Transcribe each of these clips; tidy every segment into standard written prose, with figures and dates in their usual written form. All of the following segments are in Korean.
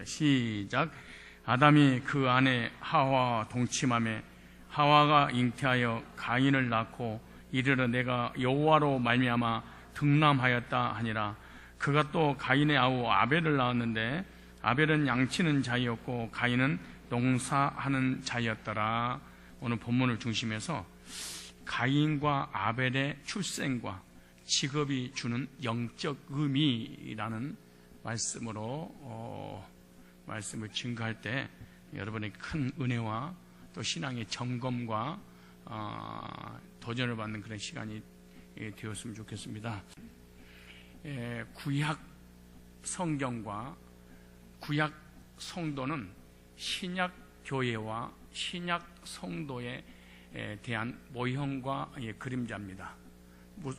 시작. 아담이 그 아내 하와와 동침하매 하와가 잉태하여 가인을 낳고 이르러 내가 여호와로 말미암아 등남하였다 하니라. 그가 또 가인의 아우 아벨을 낳았는데 아벨은 양치는 자였고 가인은 농사하는 자였더라. 오늘 본문을 중심해서 가인과 아벨의 출생과 직업이 주는 영적 의미라는 말씀으로 말씀을 증거할 때 여러분의 큰 은혜와 또 신앙의 점검과 도전을 받는 그런 시간이 되었으면 좋겠습니다. 구약 성경과 구약 성도는 신약 교회와 신약 성도에 대한 모형과 그림자입니다.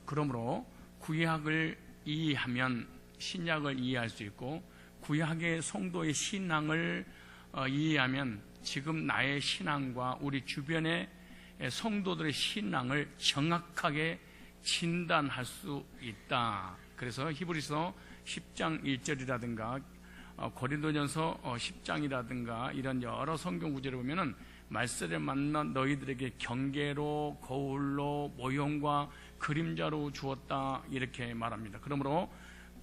그러므로 구약을 이해하면 신약을 이해할 수 있고 구약의 성도의 신앙을 이해하면 지금 나의 신앙과 우리 주변의 성도들의 신앙을 정확하게 진단할 수 있다. 그래서 히브리서 10장 1절이라든가 고린도전서 10장이라든가 이런 여러 성경 구절을 보면은 말세를 만난 너희들에게 경계로 거울로 모형과 그림자로 주었다 이렇게 말합니다. 그러므로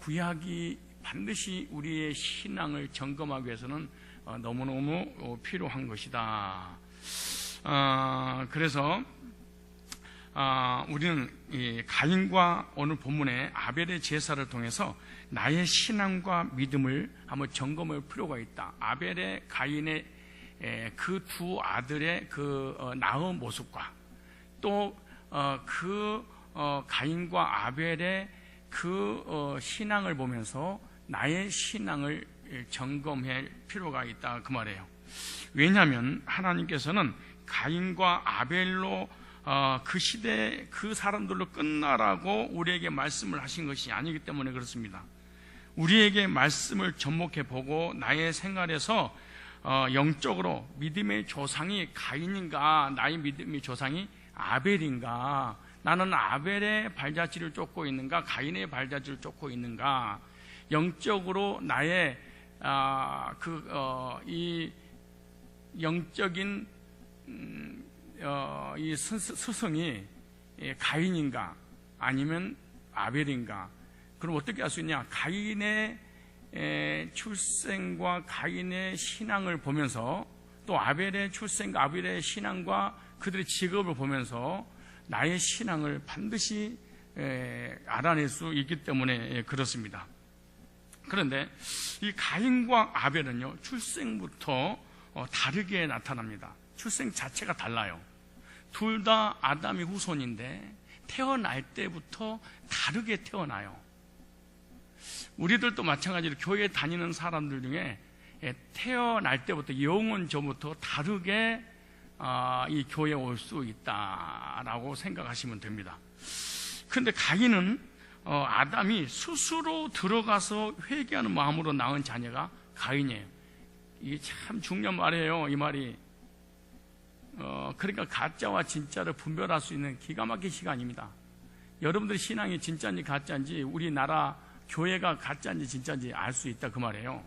구약이 반드시 우리의 신앙을 점검하기 위해서는 너무너무 필요한 것이다. 그래서 우리는 이 가인과 오늘 본문의 아벨의 제사를 통해서 나의 신앙과 믿음을 한번 점검할 필요가 있다. 아벨의 가인의 그 두 아들의 그 나의 모습과 또 그 가인과 아벨의 그 신앙을 보면서 나의 신앙을 점검할 필요가 있다 그 말이에요. 왜냐하면 하나님께서는 가인과 아벨로 그 시대 그 사람들로 끝나라고 우리에게 말씀을 하신 것이 아니기 때문에 그렇습니다. 우리에게 말씀을 접목해 보고 나의 생활에서 영적으로 믿음의 조상이 가인인가 나의 믿음의 조상이 아벨인가, 나는 아벨의 발자취를 쫓고 있는가 가인의 발자취를 쫓고 있는가, 영적으로 나의 이 영적인 이 스승이 가인인가 아니면 아벨인가. 그럼 어떻게 알 수 있냐? 가인의 출생과 가인의 신앙을 보면서 또 아벨의 출생과 아벨의 신앙과 그들의 직업을 보면서 나의 신앙을 반드시 알아낼 수 있기 때문에 그렇습니다. 그런데 이 가인과 아벨은요 출생부터 다르게 나타납니다. 출생 자체가 달라요. 둘 다 아담의 후손인데 태어날 때부터 다르게 태어나요. 우리들도 마찬가지로 교회 다니는 사람들 중에 태어날 때부터 영혼 전부터 다르게 이 교회에 올 수 있다라고 생각하시면 됩니다. 그런데 가인은 아담이 스스로 들어가서 회개하는 마음으로 낳은 자녀가 가인이에요. 이게 참 중요한 말이에요. 이 말이 그러니까 가짜와 진짜를 분별할 수 있는 기가 막힌 시간입니다. 여러분들의 신앙이 진짜인지 가짜인지 우리나라 교회가 가짜인지 진짜인지 알 수 있다 그 말이에요.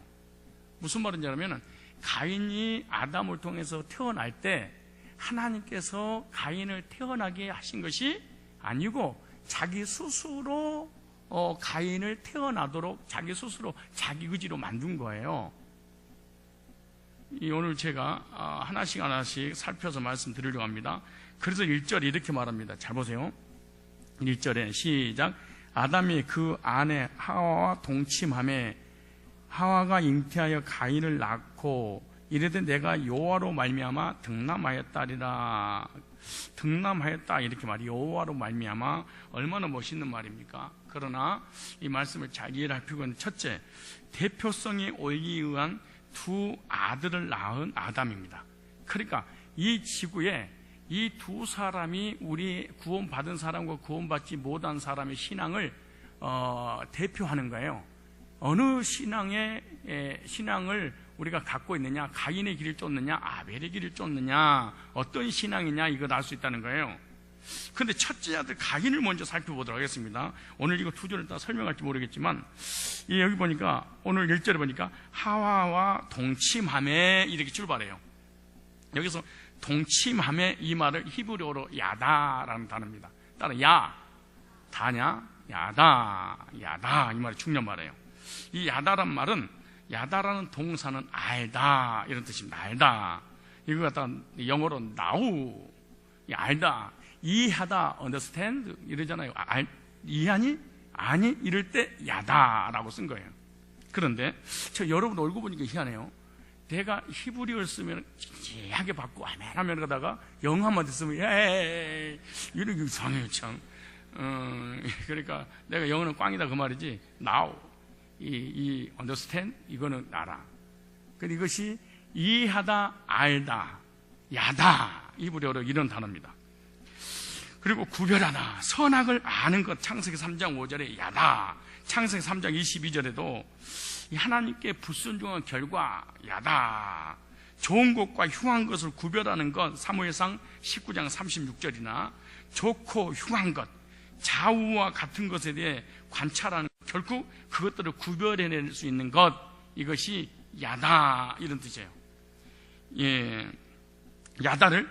무슨 말인지 알면 가인이 아담을 통해서 태어날 때 하나님께서 가인을 태어나게 하신 것이 아니고 자기 스스로 가인을 태어나도록 자기 스스로 자기 의지로 만든 거예요. 오늘 제가 하나씩 살펴서 말씀드리려고 합니다. 그래서 1절에 이렇게 말합니다. 잘 보세요. 1절에 시작. 아담이 그 아내 하와와 동침하매 하와가 잉태하여 가인을 낳고 이르되 내가 여호와로 말미암아 등남하였다리라. 등남하였다 이렇게 말이 여호와로 말미암아 얼마나 멋있는 말입니까? 그러나 이 말씀을 잘 이해할 필요가 있는 첫째, 대표성이 올리기 위한 두 아들을 낳은 아담입니다. 그러니까 이 지구에 이 두 사람이 우리 구원받은 사람과 구원받지 못한 사람의 신앙을 대표하는 거예요. 어느 신앙을 우리가 갖고 있느냐, 가인의 길을 쫓느냐, 아벨의 길을 쫓느냐, 어떤 신앙이냐, 이걸 알 수 있다는 거예요. 근데 첫째 아들 가인을 먼저 살펴보도록 하겠습니다. 오늘 이거 두 절을 다 설명할지 모르겠지만, 여기 보니까, 오늘 1절에 보니까, 하와와 동침함에 이렇게 출발해요. 여기서 동침함에 이 말을 히브리어로 야다라는 단어입니다. 따라 야, 다냐? 야다, 야다. 이 말이 중요한 말이에요. 이 야다란 말은, 야다라는 동사는 알다, 이런 뜻입니다. 알다. 이거 갖다 영어로 now, 알다. 이해하다, understand 이러잖아요. 이해하니? 아니? 이럴 때 야다라고 쓴 거예요. 그런데 여러분 얼굴 보니까 희한해요. 내가 히브리어를 쓰면 진지하게 받고 아멘 가다가 영어 한마디 쓰면 에이 이렇게 이상해요 참. 그러니까 내가 영어는 꽝이다 그 말이지. now 이 understand 이거는 알아. 근데 이것이 이해하다, 알다, 야다 히브리어로 이런 단어입니다. 그리고 구별하다, 선악을 아는 것, 창세기 3장 5절에 야다, 창세기 3장 22절에도 하나님께 불순종한 결과 야다, 좋은 것과 흉한 것을 구별하는 것, 사무엘상 19장 36절이나 좋고 흉한 것, 좌우와 같은 것에 대해 관찰하는 것, 결국 그것들을 구별해낼 수 있는 것, 이것이 야다 이런 뜻이에요. 야다를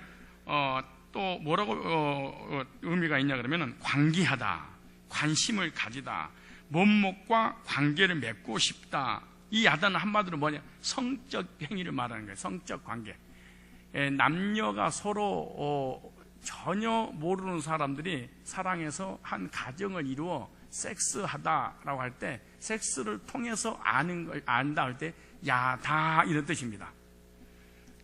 또 뭐라고 의미가 있냐 그러면은 관계하다, 관심을 가지다, 몸목과 관계를 맺고 싶다. 이 야다는 한마디로 뭐냐? 성적 행위를 말하는 거예요. 성적 관계. 남녀가 서로 전혀 모르는 사람들이 사랑해서 한 가정을 이루어 섹스하다라고 할 때, 섹스를 통해서 안다 할 때 야다 이런 뜻입니다.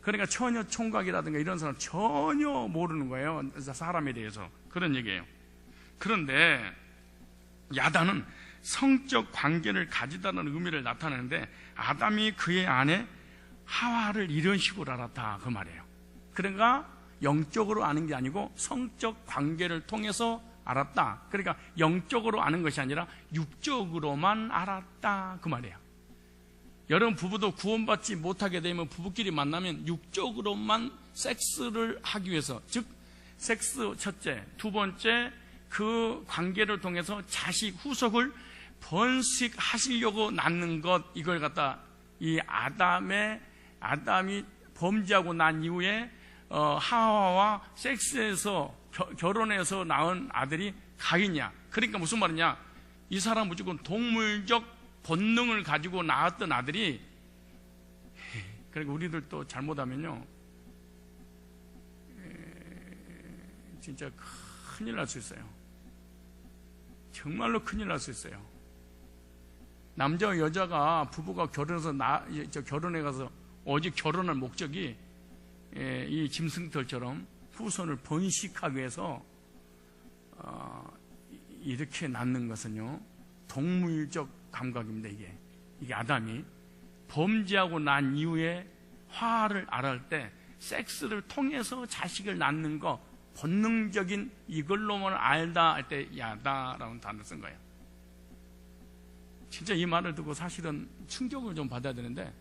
그러니까 처녀 총각이라든가 이런 사람 전혀 모르는 거예요. 사람에 대해서. 그런 얘기예요. 그런데 야다는 성적 관계를 가지다는 의미를 나타내는데, 아담이 그의 아내 하와를 이런 식으로 알았다 그 말이에요. 그러니까 영적으로 아는 게 아니고 성적 관계를 통해서 알았다. 그러니까 영적으로 아는 것이 아니라 육적으로만 알았다 그 말이에요. 여러분 부부도 구원받지 못하게 되면 부부끼리 만나면 육적으로만 섹스를 하기 위해서, 즉 섹스 첫째, 두 번째 그 관계를 통해서 자식 후속을 번식하시려고 낳는 것, 이걸 갖다 이 아담이 범죄하고 난 이후에 하와와 섹스해서 결혼해서 낳은 아들이 가인이야. 그러니까 무슨 말이냐? 이 사람 무조건 동물적 본능을 가지고 낳았던 아들이, 그러니까 우리들도 잘못하면요 진짜 큰일 날 수 있어요. 정말로 큰일 날 수 있어요. 남자와 여자가 부부가 결혼해서 결혼해 가서 오직 결혼할 목적이 이 짐승털처럼 후손을 번식하기 위해서 이렇게 낳는 것은요 동물적 감각입니다. 이게 아담이 범죄하고 난 이후에 화를 알을 때 섹스를 통해서 자식을 낳는 거, 본능적인 이걸로만 알다 할 때 야다라는 단어를 쓴 거예요. 진짜 이 말을 듣고 사실은 충격을 좀 받아야 되는데,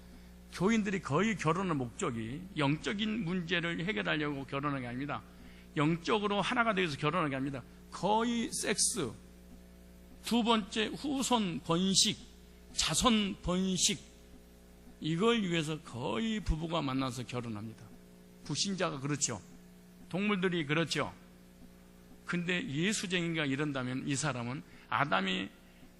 교인들이 거의 결혼의 목적이 영적인 문제를 해결하려고 결혼하는 게 아닙니다. 영적으로 하나가 되어서 결혼하는 게 아닙니다. 거의 섹스, 두 번째 후손 번식, 자손 번식, 이걸 위해서 거의 부부가 만나서 결혼합니다. 불신자가 그렇죠. 동물들이 그렇죠. 근데 예수쟁이가 이런다면 이 사람은 아담이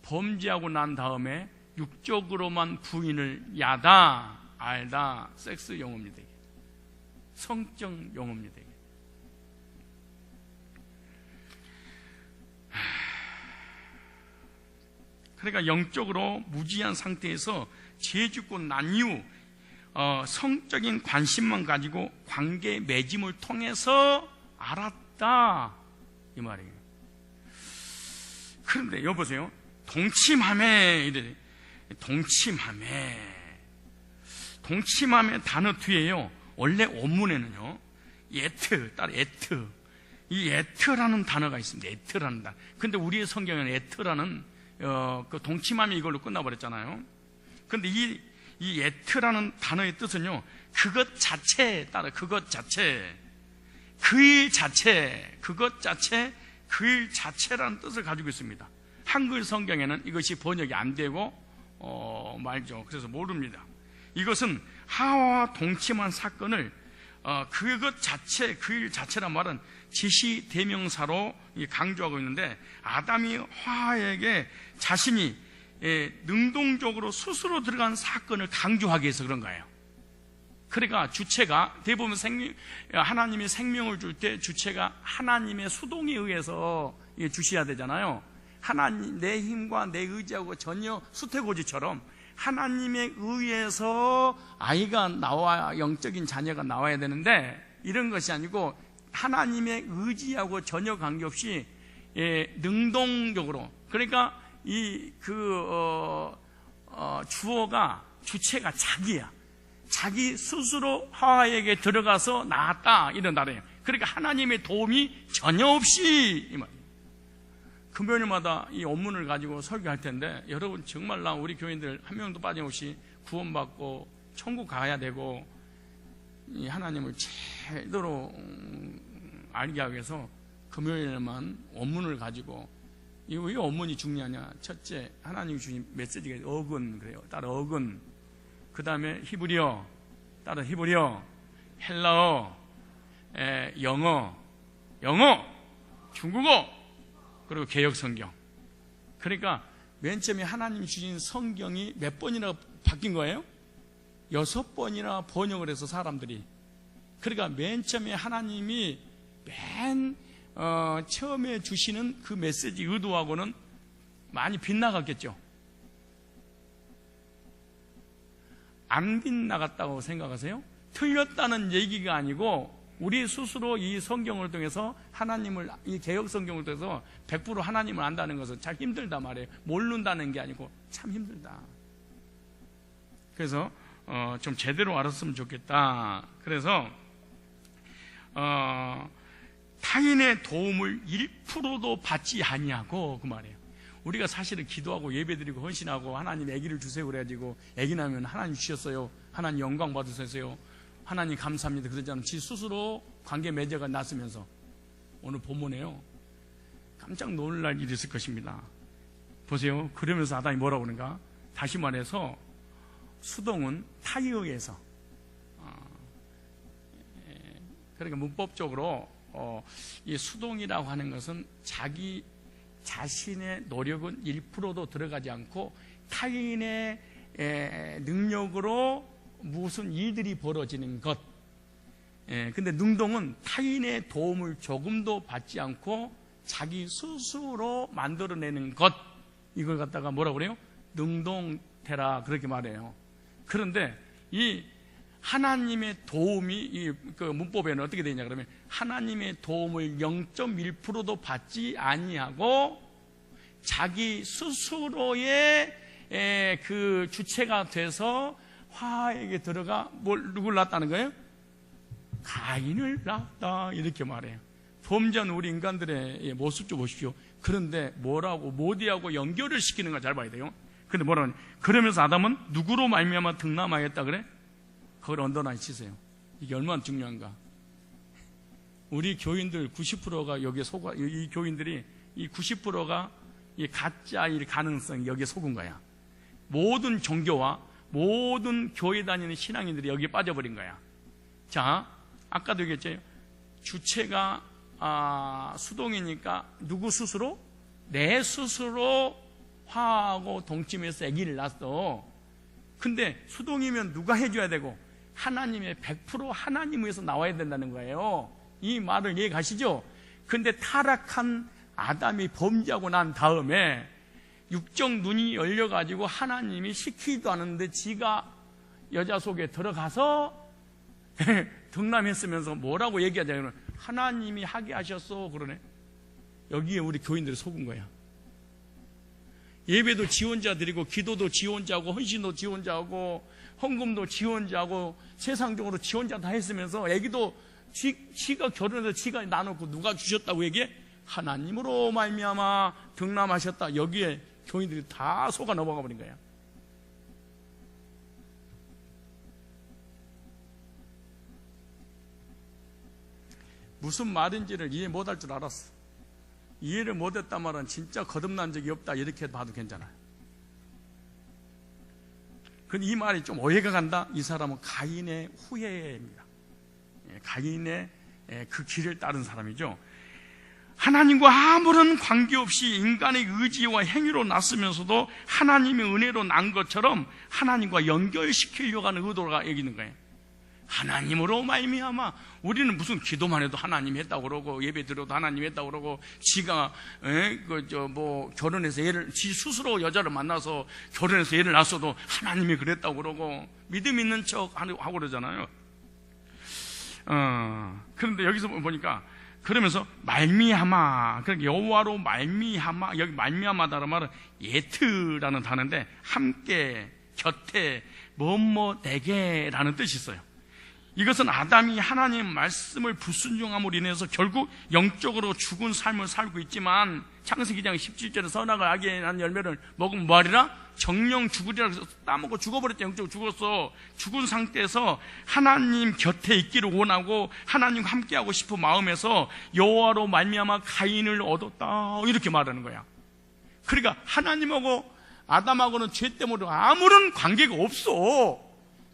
범죄하고 난 다음에 육적으로만 부인을 야다, 알다, 섹스 용어입니다. 성적 용어입니다. 그러니까 영적으로 무지한 상태에서 죄 짓고 난 이후 성적인 관심만 가지고 관계 맺음을 통해서 알았다 이 말이에요. 그런데 여보세요, 동침함에 동침함의 단어 뒤에요, 원래 원문에는요 에트, 이 에트라는 단어가 있습니다. 에트라는 단어. 근데 우리의 성경에는 에트라는 그 동침함이 이걸로 끝나버렸잖아요. 근데 이 에트라는 단어의 뜻은요, 그것 자체에 따라, 그것 자체, 그 일 자체, 그것 자체, 그 일 자체라는 뜻을 가지고 있습니다. 한글 성경에는 이것이 번역이 안 되고 말죠. 그래서 모릅니다. 이것은 하와와 동침한 사건을 그것 자체, 그 일 자체란 말은 지시 대명사로 강조하고 있는데, 아담이 하와에게 자신이 능동적으로 스스로 들어간 사건을 강조하기 위해서 그런 거예요. 그러니까 주체가 대부분 하나님이 생명을 줄 때 주체가 하나님의 수동에 의해서 주셔야 되잖아요. 하나님, 내 힘과 내 의지하고 전혀 수태고지처럼 하나님에 의해서 아이가 나와, 영적인 자녀가 나와야 되는데, 이런 것이 아니고 하나님의 의지하고 전혀 관계없이 능동적으로, 그러니까 주어가, 주체가 자기야. 자기 스스로 하와에게 들어가서 나았다, 이런 말이에요. 그러니까 하나님의 도움이 전혀 없이, 이 말이에요. 금요일마다 이 원문을 가지고 설교할 텐데, 여러분 정말 우리 교인들 한 명도 빠짐없이 구원받고 천국 가야 되고, 이 하나님을 제대로 알게 하기 위해서 금요일에만 원문을 가지고, 왜 원문이 중요하냐? 첫째, 하나님이 주신 메시지가 어근, 그래요. 따로 어근. 그 다음에 히브리어, 따로 히브리어, 헬라어, 영어, 중국어, 그리고 개역성경. 그러니까 맨 처음에 하나님이 주신 성경이 몇 번이나 바뀐 거예요? 6번이나 번역을 해서 사람들이. 그러니까 맨 처음에 하나님이 처음에 주시는 그 메시지 의도하고는 많이 빗나갔겠죠. 안 빗나갔다고 생각하세요? 틀렸다는 얘기가 아니고, 우리 스스로 이 성경을 통해서 하나님을, 이 개역 성경을 통해서 100% 하나님을 안다는 것은 참 힘들다 말이에요. 모른다는 게 아니고 참 힘들다. 그래서 좀 제대로 알았으면 좋겠다. 그래서 타인의 도움을 1%도 받지 아니하고, 그 말이에요. 우리가 사실은 기도하고 예배드리고 헌신하고 하나님 아기를 주세요 그래가지고, 아기 나면 하나님 주셨어요, 하나님 영광 받으세요, 하나님 감사합니다 그러잖아요. 지 스스로 관계 맺어가 났으면서. 오늘 본문에요, 깜짝 놀랄 일이 있을 것입니다. 보세요. 그러면서 아담이 뭐라고 그러는가? 다시 말해서 수동은 타의에 의해서, 그러니까 문법적으로 이 수동이라고 하는 것은 자기 자신의 노력은 1%도 들어가지 않고 타인의 능력으로 무슨 일들이 벌어지는 것. 근데 능동은 타인의 도움을 조금도 받지 않고 자기 스스로 만들어내는 것. 이걸 갖다가 뭐라고 그래요? 능동태라, 그렇게 말해요. 그런데 이 하나님의 도움이 그 문법에는 어떻게 되냐 그러면, 하나님의 도움을 0.1%도 받지 아니하고 자기 스스로의 그 주체가 돼서 화에게 들어가 누굴 낳았다는 거예요? 가인을 낳았다, 이렇게 말해요. 범죄한 우리 인간들의 모습 좀 보십시오. 그런데 뭐라고 모디하고 연결을 시키는가 잘 봐야 돼요. 근데 뭐라고 하냐? 그러면서 아담은 누구로 말미암아 등남하였다 그래? 그걸 언더라인 치세요. 이게 얼마나 중요한가. 우리 교인들 90%가 여기에 속아, 이 교인들이 이 90%가 이 가짜일 가능성이 여기에 속은 거야. 모든 종교와 모든 교회 다니는 신앙인들이 여기에 빠져버린 거야. 자, 아까도 얘기했죠. 주체가 수동이니까 누구 스스로? 내 스스로 화하고 동침해서 아기를 낳았어. 근데 수동이면 누가 해줘야 되고, 하나님의 100% 하나님에서 나와야 된다는 거예요. 이 말을 이해가시죠? 근데 타락한 아담이 범죄하고 난 다음에 육적 눈이 열려가지고 하나님이 시키지도 않았는데 지가 여자 속에 들어가서 등남했으면서 뭐라고 얘기하자면, 하나님이 하게 하셨어 그러네. 여기에 우리 교인들이 속은 거야. 예배도 지 혼자 드리고, 기도도 지 혼자 하고, 헌신도 지 혼자 하고, 헌금도 지 혼자 하고, 세상적으로 지 혼자 다 했으면서, 애기도 지가 결혼해서 지가 나눠고 누가 주셨다고 얘기해? 하나님으로 말미암아 등남하셨다. 여기에 교인들이 다 속아 넘어가 버린 거야. 무슨 말인지를 이해 못할 줄 알았어. 이해를 못했단 말은 진짜 거듭난 적이 없다 이렇게 봐도 괜찮아요. 근데 이 말이 좀 오해가 간다? 이 사람은 가인의 후예입니다. 가인의 그 길을 따른 사람이죠. 하나님과 아무런 관계없이 인간의 의지와 행위로 났으면서도 하나님의 은혜로 난 것처럼 하나님과 연결시키려고 하는 의도가 여기 있는 거예요. 하나님으로 말미암아 우리는 무슨 기도만 해도 하나님이 했다고 그러고 예배 드려도 하나님이 했다고 그러고 지가 결혼해서 지 스스로 여자를 만나서 결혼해서 애를 낳았어도 하나님이 그랬다고 그러고 믿음 있는 척 하고 그러잖아요. 그런데 여기서 보니까 그러면서 말미암아, 그러니까 여호와로 말미암아, 여기 말미암아다라는 말은 예트라는 단어인데 함께, 곁에, 뭐뭐되게라는 뜻이 있어요. 이것은 아담이 하나님 말씀을 불순종함으로 인해서 결국 영적으로 죽은 삶을 살고 있지만 창세기 2장 17절에 선악을 알게 한 열매를 먹으면 뭐하리라? 정령 죽으리라 해서 따먹고 죽어버렸죠. 영적으로 죽었어. 죽은 상태에서 하나님 곁에 있기를 원하고 하나님과 함께하고 싶은 마음에서 여호와로 말미암아 가인을 얻었다 이렇게 말하는 거야. 그러니까 하나님하고 아담하고는 죄 때문에 아무런 관계가 없어.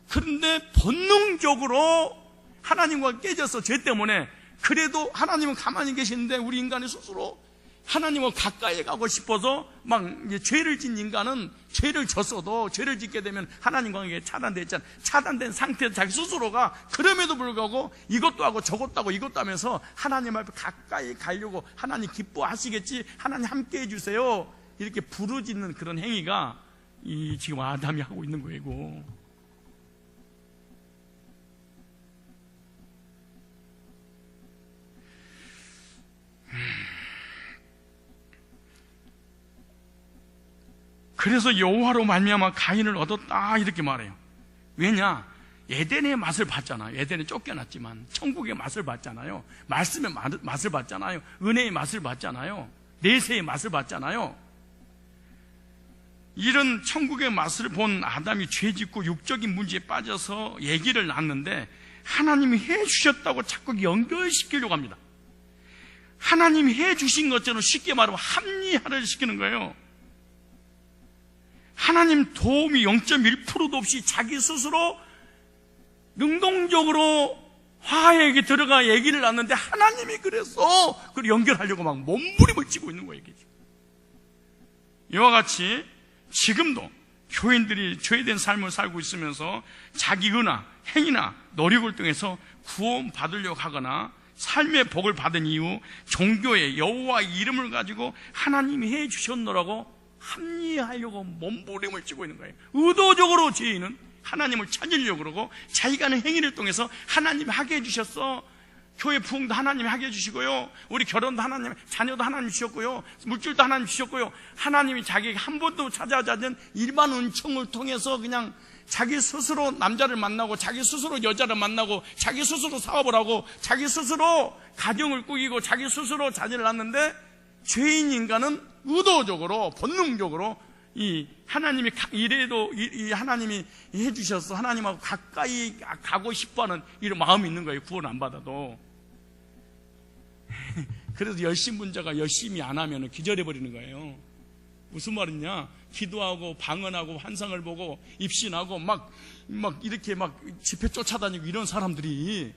그런데 본능적으로 하나님과 깨져서 죄 때문에 그래도 하나님은 가만히 계시는데 우리 인간이 스스로 하나님과 가까이 가고 싶어서 막 이제 죄를 진 인간은 죄를 졌어도 죄를 짓게 되면 하나님과 관계가 차단됐잖아. 차단된 상태에서 자기 스스로가 그럼에도 불구하고 이것도 하고 저것도 하고 이것도 하면서 하나님 앞에 가까이 가려고 하나님 기뻐하시겠지, 하나님 함께 해주세요 이렇게 부르짖는 그런 행위가 이 지금 아담이 하고 있는 거고. 그래서 여호와로 말미암아 가인을 얻었다 이렇게 말해요. 왜냐? 에덴의 맛을 봤잖아요. 에덴에 쫓겨났지만 천국의 맛을 봤잖아요. 말씀의 맛을 봤잖아요. 은혜의 맛을 봤잖아요. 내세의 맛을 봤잖아요. 이런 천국의 맛을 본 아담이 죄짓고 육적인 문제에 빠져서 얘기를 낳는데 하나님이 해주셨다고 자꾸 연결시키려고 합니다. 하나님이 해주신 것처럼 쉽게 말하면 합리화를 시키는 거예요. 하나님 도움이 0.1%도 없이 자기 스스로 능동적으로 화해에게 들어가 얘기를 낳는데 하나님이 그래서 그걸 연결하려고 막 몸부림을 치고 있는 거예요. 이와 같이 지금도 교인들이 죄된 삶을 살고 있으면서 자기 은하, 행위나 노력을 통해서 구원 받으려고 하거나 삶의 복을 받은 이후 종교의 여호와의 이름을 가지고 하나님이 해주셨노라고 합리화하려고 몸부림을 치고 있는 거예요. 의도적으로 죄인은 하나님을 찾으려고 그러고 자기가 하는 행위를 통해서 하나님이 하게 해주셨어. 교회 부흥도 하나님이 하게 해주시고요, 우리 결혼도 하나님, 자녀도 하나님 주셨고요, 물질도 하나님 주셨고요, 하나님이 자기에게 한 번도 찾아오지 않는 일반 은총을 통해서 그냥 자기 스스로 남자를 만나고 자기 스스로 여자를 만나고 자기 스스로 사업을 하고 자기 스스로 가정을 꾸리고 자기 스스로 자녀를 낳는데 죄인 인간은 의도적으로 본능적으로 이 하나님이 이래도 이 하나님이 해주셔서 하나님하고 가까이 가고 싶어하는 이런 마음이 있는 거예요. 구원 안 받아도. 그래서 열심문자가 열심히 안 하면 기절해 버리는 거예요. 무슨 말이냐? 기도하고 방언하고 환상을 보고 입신하고 막 이렇게 막 집회 쫓아다니고 이런 사람들이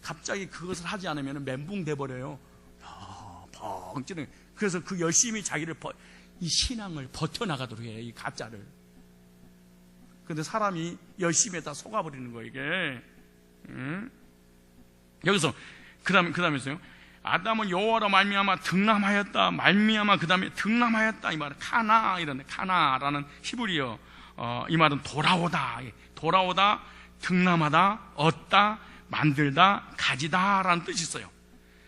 갑자기 그것을 하지 않으면 멘붕 돼 버려요. 펑 찌는. 그래서 그 열심히 자기를 이 신앙을 버텨나가도록 해요, 이 가짜를. 근데 사람이 열심히 다 속아버리는 거예요, 이게. 여기서 그 다음에서요, 아담은 여호와로 말미암아 등남하였다. 말미암아 그 다음에 등남하였다. 이 말은 카나, 이런 카나라는 히브리어, 이 말은 돌아오다, 등남하다, 얻다, 만들다, 가지다라는 뜻이 있어요.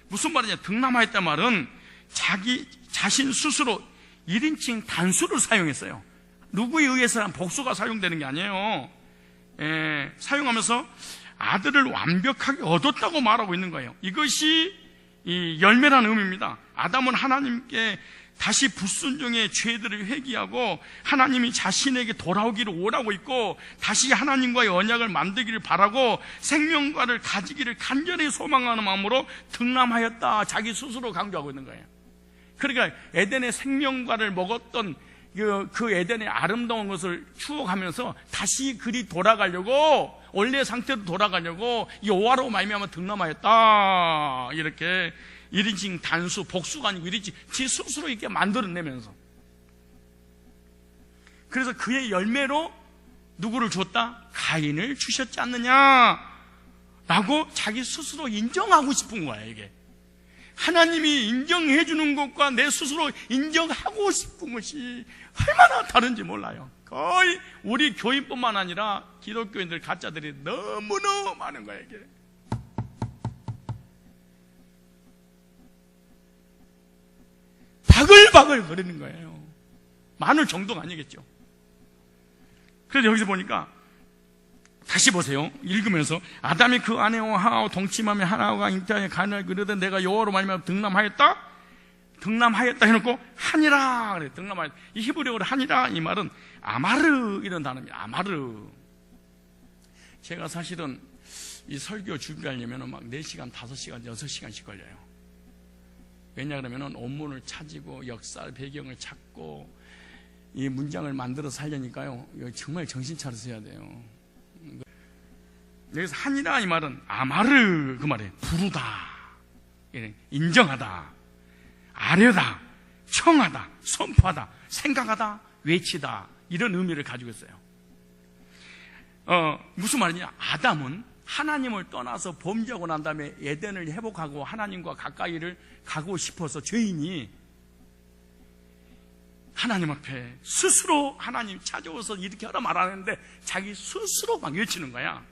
무슨 말이냐? 등남하였다 말은 자신 스스로 1인칭 단수를 사용했어요. 누구에 의해서는 복수가 사용되는 게 아니에요. 사용하면서 아들을 완벽하게 얻었다고 말하고 있는 거예요. 이것이 이 열매라는 의미입니다. 아담은 하나님께 다시 불순종의 죄들을 회개하고 하나님이 자신에게 돌아오기를 원하고 있고 다시 하나님과의 언약을 만들기를 바라고 생명과를 가지기를 간절히 소망하는 마음으로 등남하였다. 자기 스스로 강조하고 있는 거예요. 그러니까 에덴의 생명과를 먹었던 그 에덴의 아름다운 것을 추억하면서 다시 그리 돌아가려고, 원래 상태로 돌아가려고 여호와로 말미암아 등남하였다. 이렇게 1인칭 단수, 복수가 아니고 1인칭 지 스스로 이렇게 만들어내면서, 그래서 그의 열매로 누구를 줬다? 가인을 주셨지 않느냐 라고 자기 스스로 인정하고 싶은 거야. 이게 하나님이 인정해 주는 것과 내 스스로 인정하고 싶은 것이 얼마나 다른지 몰라요. 거의 우리 교인뿐만 아니라 기독교인들 가짜들이 너무너무 많은 거예요. 이게 바글바글 거리는 거예요. 많을 정도가 아니겠죠. 그래서 여기서 보니까 다시 보세요. 읽으면서 아담이 그 아내와 하와와 동침하며 하나가 잉태하여 가인을 그르되 내가 여호와로 말미암아 등남하였다 해놓고 하니라 그래. 등남하였다. 이 히브리어로 하니라, 이 말은 아마르 이런 단어입니다. 아마르. 제가 사실은 이 설교 준비하려면 막 4시간, 5시간, 6시간씩 걸려요. 왜냐 그러면 원문을 찾고 역사 배경을 찾고 이 문장을 만들어서 하려니까요, 정말 정신 차려서 해야 돼요. 여기서 하니라 이 말은 아마르 그 말이에요. 부르다, 인정하다, 아뢰다, 청하다, 선포하다, 생각하다, 외치다, 이런 의미를 가지고 있어요. 무슨 말이냐? 아담은 하나님을 떠나서 범죄하고 난 다음에 에덴을 회복하고 하나님과 가까이를 가고 싶어서 죄인이 하나님 앞에 스스로 하나님 찾아오서 이렇게 하라 말하는데 자기 스스로 막 외치는 거야.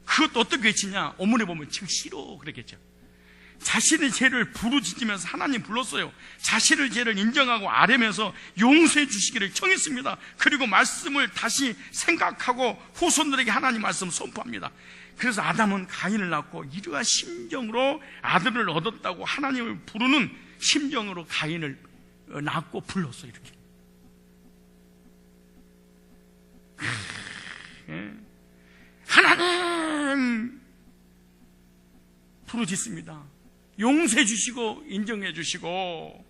그것도 어떻게 외치냐? 어머니 보면 즉시로 그랬겠죠. 자신의 죄를 부르짖으면서 하나님 불렀어요. 자신의 죄를 인정하고 아뢰면서 용서해 주시기를 청했습니다. 그리고 말씀을 다시 생각하고 후손들에게 하나님 말씀을 선포합니다. 그래서 아담은 가인을 낳고 이러한 심정으로 아들을 얻었다고 하나님을 부르는 심정으로 가인을 낳고 불렀어요. 이렇게 하나님 부르짖습니다. 용서해 주시고 인정해 주시고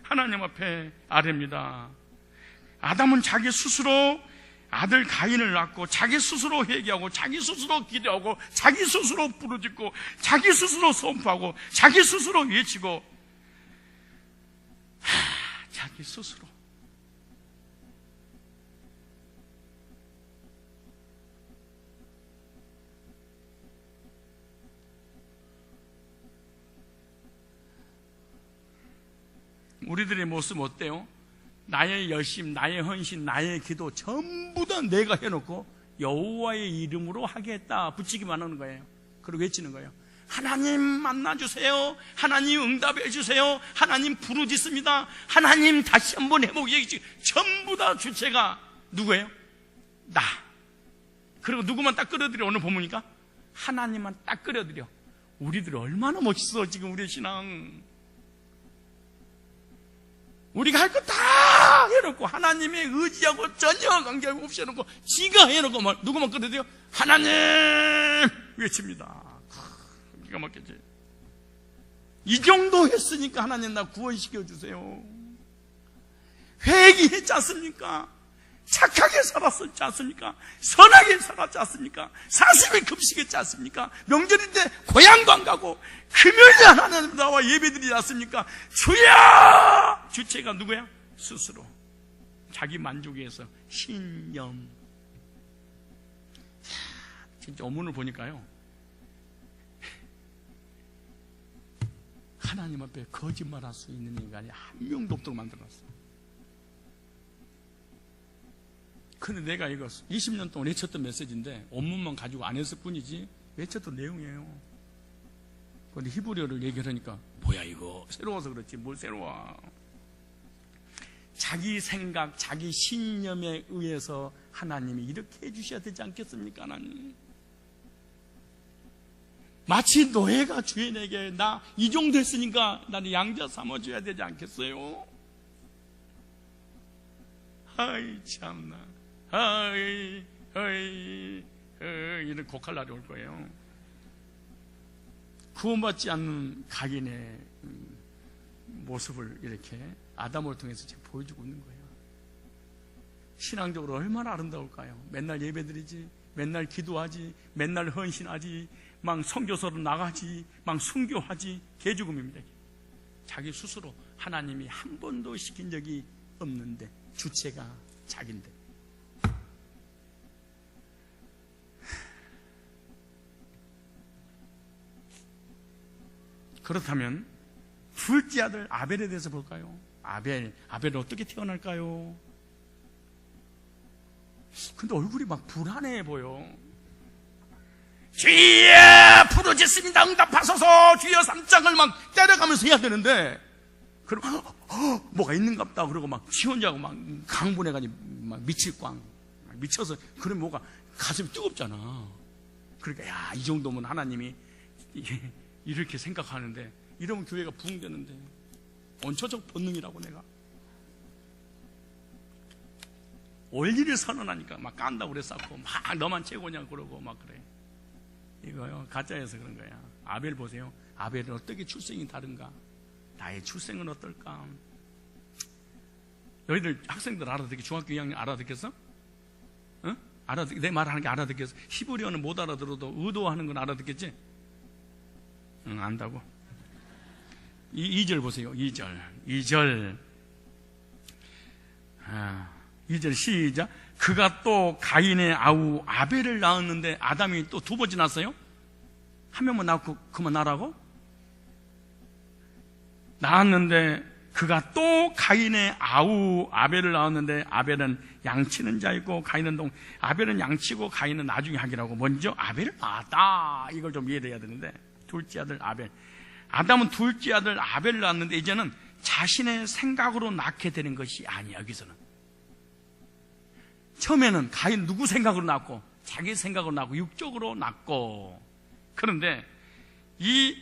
하나님 앞에 아뢰입니다. 아담은 자기 스스로 아들 가인을 낳고 자기 스스로 회개하고 자기 스스로 기도하고 자기 스스로 부르짖고 자기 스스로 선포하고 자기 스스로 외치고 자기 스스로 우리들의 모습 어때요? 나의 열심, 나의 헌신, 나의 기도 전부 다 내가 해놓고 여호와의 이름으로 하겠다 붙이기만 하는 거예요. 그리고 외치는 거예요. 하나님 만나주세요. 하나님 응답해 주세요. 하나님 부르짖습니다. 하나님 다시 한번 해보게 해주세요. 전부 다 주체가 누구예요? 나. 그리고 누구만 딱 끌어들여? 오늘 보니까 하나님만 딱 끌어들여. 우리들이 얼마나 멋있어 지금 우리의 신앙. 우리가 할 거 다 해놓고 하나님의 의지하고 전혀 관계하고 없이 해놓고 지가 해놓고 막 누구만 끌어들여? 하나님 외칩니다. 기가 막히지. 이 정도 했으니까 하나님 나 구원시켜 주세요. 회개했지 않습니까? 착하게 살았었지 않습니까? 선하게 살았지 않습니까? 40일 급식했지 않습니까? 명절인데 고향도 안 가고 금요일에 하나님 나와 예배드리지 않습니까? 주야! 주체가 누구야? 스스로 자기 만족에 의해서 신념. 진짜 어문을 보니까요, 하나님 앞에 거짓말할 수 있는 인간이 한 명도 없도록 만들어놨어. 근데 내가 이거 20년 동안 외쳤던 메시지인데 원문만 가지고 안 했을 뿐이지 외쳤던 내용이에요. 근데 히브리어를 얘기하니까 뭐야 이거 새로워서 그렇지 뭘 새로워. 자기 생각, 자기 신념에 의해서 하나님이 이렇게 해주셔야 되지 않겠습니까? 하나님 마치 노예가 주인에게 나 이 정도 했으니까 나는 양자 삼아줘야 되지 않겠어요? 아이 참나, 아이 이런 곡할 날이 올 거예요. 구원받지 않는 가인의 모습을 이렇게 아담을 통해서 지금 보여주고 있는 거예요. 신앙적으로 얼마나 아름다울까요? 맨날 예배드리지, 맨날 기도하지, 맨날 헌신하지, 막 선교서로 나가지, 막 순교하지. 개죽음입니다. 자기 스스로 하나님이 한 번도 시킨 적이 없는데 주체가 자기인데. 그렇다면 둘째 아들 아벨에 대해서 볼까요? 아벨은 어떻게 태어날까요? 근데 얼굴이 막 불안해 보여. 주여 부르짖습니다 응답하소서, 주여 3장을 막 때려가면서 해야 되는데, 그럼 뭐가 있는갑다 그러고 막 지 혼자고 막 강분해가지고 막 미칠 꽝 미쳐서, 그럼 뭐가 가슴이 뜨겁잖아. 그러니까 야, 이 정도면 하나님이 이렇게 생각하는데, 이러면 교회가 부흥되는데. 원초적 본능이라고. 내가 원리를 선언하니까 막 깐다고 그랬었고, 막 너만 최고냐 그러고 막 그래. 이거요 가짜여서 그런 거야. 아벨 보세요. 아벨은 어떻게 출생이 다른가? 나의 출생은 어떨까? 너희들 학생들 알아듣기, 중학교 2학년 알아듣겠어? 응? 내 말하는 게 알아듣겠어? 히브리어는 못 알아들어도 의도하는 건 알아듣겠지? 응, 안다고? 2절 보세요. 2절 시작. 그가 또 가인의 아우 아벨을 낳았는데, 아담이 또 두 번째 낳았어요? 한 명만 낳고 그만 나라고? 낳았는데 그가 또 가인의 아우 아벨을 낳았는데, 아벨은 양치는 자이고 가인은 아벨은 양치고 가인은 나중에 하기라고 먼저 아벨을 낳았다. 이걸 좀 이해해야 되는데, 둘째 아들 아벨. 아담은 둘째 아들 아벨을 낳았는데 이제는 자신의 생각으로 낳게 되는 것이 아니야. 여기서는 처음에는 가인 누구 생각으로 낳고, 자기 생각으로 낳고 육적으로 낳고. 그런데 이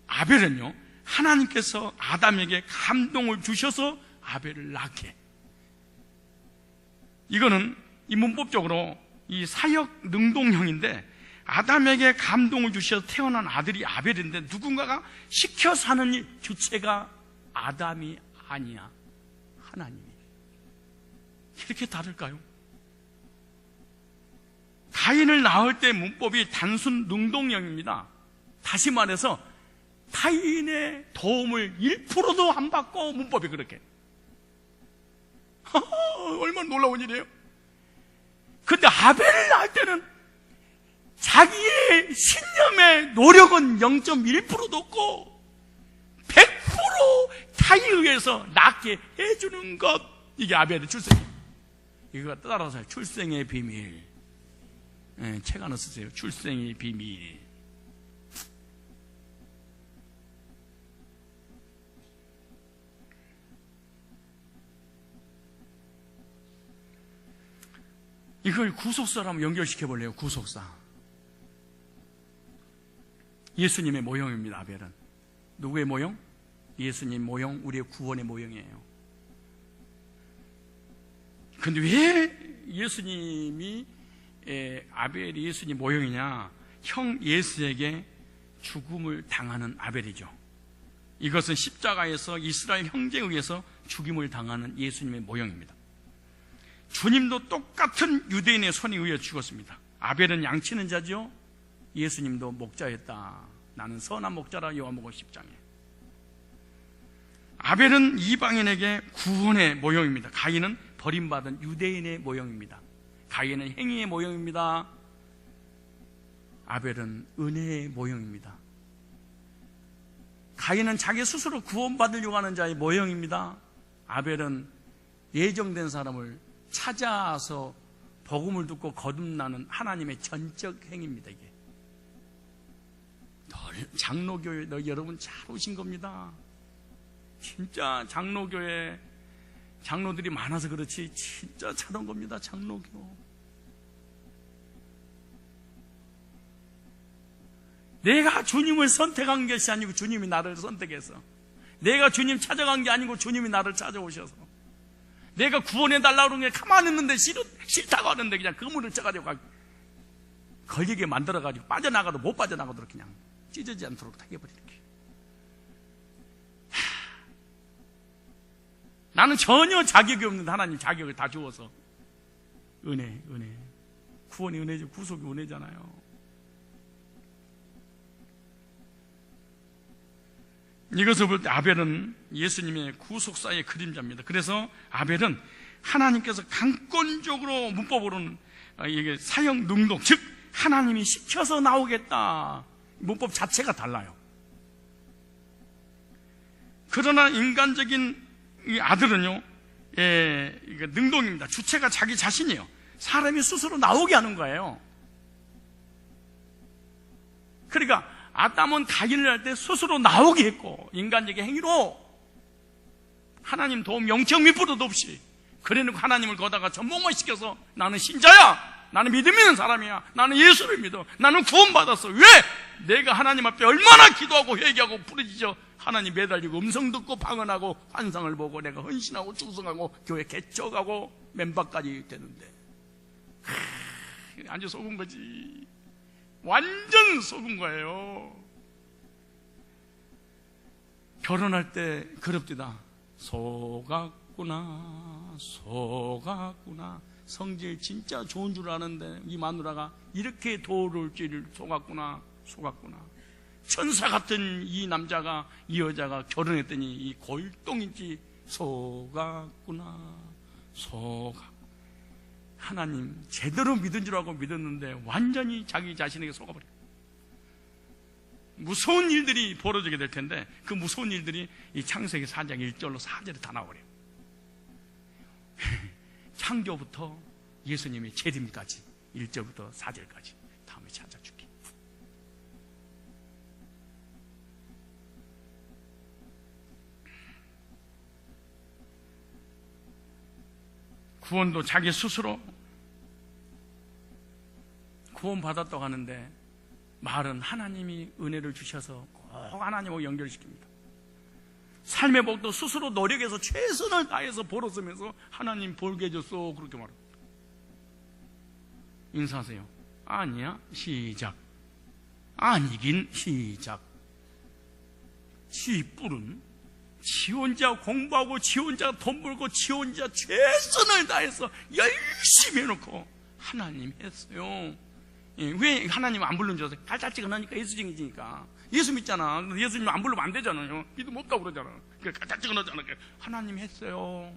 아벨은요, 하나님께서 아담에게 감동을 주셔서 아벨을 낳게. 이거는 이 문법적으로 이 사역 능동형인데, 아담에게 감동을 주셔서 태어난 아들이 아벨인데, 누군가가 시켜서 하는 일, 주체가 아담이 아니야, 하나님이. 이렇게 다를까요? 가인을 낳을 때 문법이 단순 능동형입니다. 다시 말해서 타인의 도움을 1%도 안 받고 문법이 그렇게. 얼마나 놀라운 일이에요. 근데 아벨을 낳을 때는 자기의 신념의 노력은 0.1%도 없고 100% 타인에 의해서 낳게 해주는 것. 이게 아벨의 출생이에요. 이거 따라서 출생의 비밀. 책 하나 쓰세요. 출생의 비밀. 이걸 구속사로 한번 연결시켜 볼래요. 구속사. 예수님의 모형입니다. 아벨은 누구의 모형? 예수님 모형, 우리의 구원의 모형이에요. 근데 왜 예수님이 아벨이 예수님 모형이냐? 형 예수에게 죽음을 당하는 아벨이죠. 이것은 십자가에서 이스라엘 형제에 의해서 죽임을 당하는 예수님의 모형입니다. 주님도 똑같은 유대인의 손에 의해 죽었습니다. 아벨은 양치는 자죠. 예수님도 목자였다. 나는 선한 목자라. 요한복음 10장에. 아벨은 이방인에게 구원의 모형입니다. 가인은 버림받은 유대인의 모형입니다. 가인은 행위의 모형입니다. 아벨은 은혜의 모형입니다. 가인은 자기 스스로 구원받으려고 하는 자의 모형입니다. 아벨은 예정된 사람을 찾아서 복음을 듣고 거듭나는 하나님의 전적 행위입니다. 이게 장로교회 여러분 잘 오신 겁니다. 진짜 장로교회 장로들이 많아서 그렇지 진짜 잘 온 겁니다. 장로교. 내가 주님을 선택한 것이 아니고 주님이 나를 선택해서, 내가 주님 찾아간 게 아니고 주님이 나를 찾아오셔서, 내가 구원해달라고 그런 게 가만히 있는데 싫다고 하는데 그냥 그물을 쳐가지고 걸리게 만들어가지고 빠져나가도 못 빠져나가도록 그냥 찢어지지 않도록 당겨버리는 게. 나는 전혀 자격이 없는데 하나님 자격을 다 주어서 은혜. 구원이 은혜죠. 구속이 은혜잖아요. 이것을 볼 때 아벨은 예수님의 구속사의 그림자입니다. 그래서 아벨은 하나님께서 강권적으로 문법으로는 이게 사형 능동, 즉 하나님이 시켜서 나오겠다. 문법 자체가 달라요. 그러나 인간적인 이 아들은요, 이게 능동입니다. 주체가 자기 자신이에요. 사람이 스스로 나오게 하는 거예요. 그러니까 아담은 가인을 할 때 스스로 나오게 했고, 인간적인 행위로 하나님 도움 0.1%도 없이 그래놓고 하나님을 거다가 전복만 시켜서 나는 신자야, 나는 믿음 있는 사람이야, 나는 예수를 믿어, 나는 구원받았어. 왜? 내가 하나님 앞에 얼마나 기도하고 회개하고 부르짖어 하나님 매달리고 음성 듣고 방언하고 환상을 보고 내가 헌신하고 충성하고 교회 개척하고 멤버까지 되는데, 완전 속은 거지. 완전 속은 거예요. 결혼할 때 그럽디다. 속았구나. 성질 진짜 좋은 줄 아는데 이 마누라가 이렇게 도울 줄 속았구나. 천사 같은 이 남자가, 이 여자가 결혼했더니 이 골동인지 속았구나. 하나님 제대로 믿은 줄 알고 믿었는데 완전히 자기 자신에게 속아버려. 무서운 일들이 벌어지게 될 텐데 그 무서운 일들이 이 창세기 4장 1절로 4절에 다 나오래요. 창조부터 예수님의 재림까지 1절부터 4절까지 다음에 찾아줄게. 구원도 자기 스스로 구원받았다고 하는데 말은 하나님이 은혜를 주셔서 꼭 하나님하고 연결시킵니다. 삶의 복도 스스로 노력해서 최선을 다해서 벌었으면서 하나님 벌게 해줬어, 그렇게 말합니다. 인사하세요. 아니야, 시작. 아니긴 시작. 지 뿔은 지 혼자 공부하고 지 혼자 돈 벌고 지 혼자 최선을 다해서 열심히 해놓고 하나님 했어요. 왜 하나님 안 부르는 줄 아세요? 갈짝 찍어놓으니까 예수쟁이니까. 예수 믿잖아. 예수님 안 부르면 안 되잖아요. 믿음 없다고 그러잖아. 그래 갈짝 찍어놓잖아. 하나님 했어요.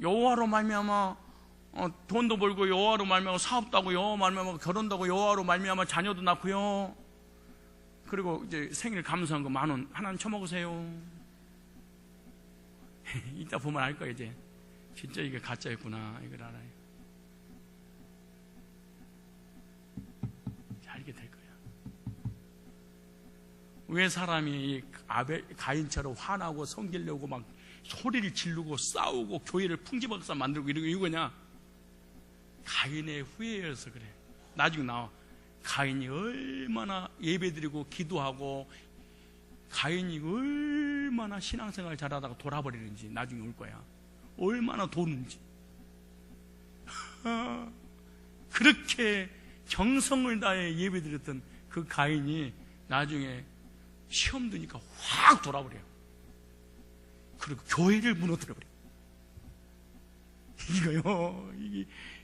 여호와로 말미암아 돈도 벌고, 여호와로 말미암아 사업도 하고, 여호와로 말미암아 결혼도 하고, 여호와로 말미암아 자녀도 낳고요. 그리고 이제 생일 감사한 거 10,000원 하나님 처먹으세요. 이따 보면 알 거야. 이제 진짜 이게 가짜였구나, 이걸 알아요. 알게 될 거야. 왜 사람이 가인처럼 화나고 성기려고 막 소리를 지르고 싸우고 교회를 풍지박산 만들고 이러고 이거냐? 가인의 후회여서 그래. 나중에 나와. 가인이 얼마나 예배드리고 기도하고 가인이 얼마나 신앙생활 잘하다가 돌아버리는지 나중에 올 거야. 얼마나 도는지. 그렇게 정성을 다해 예배드렸던 그 가인이 나중에 시험 드니까 확 돌아버려요. 그리고 교회를 무너뜨려버려요. 이거요,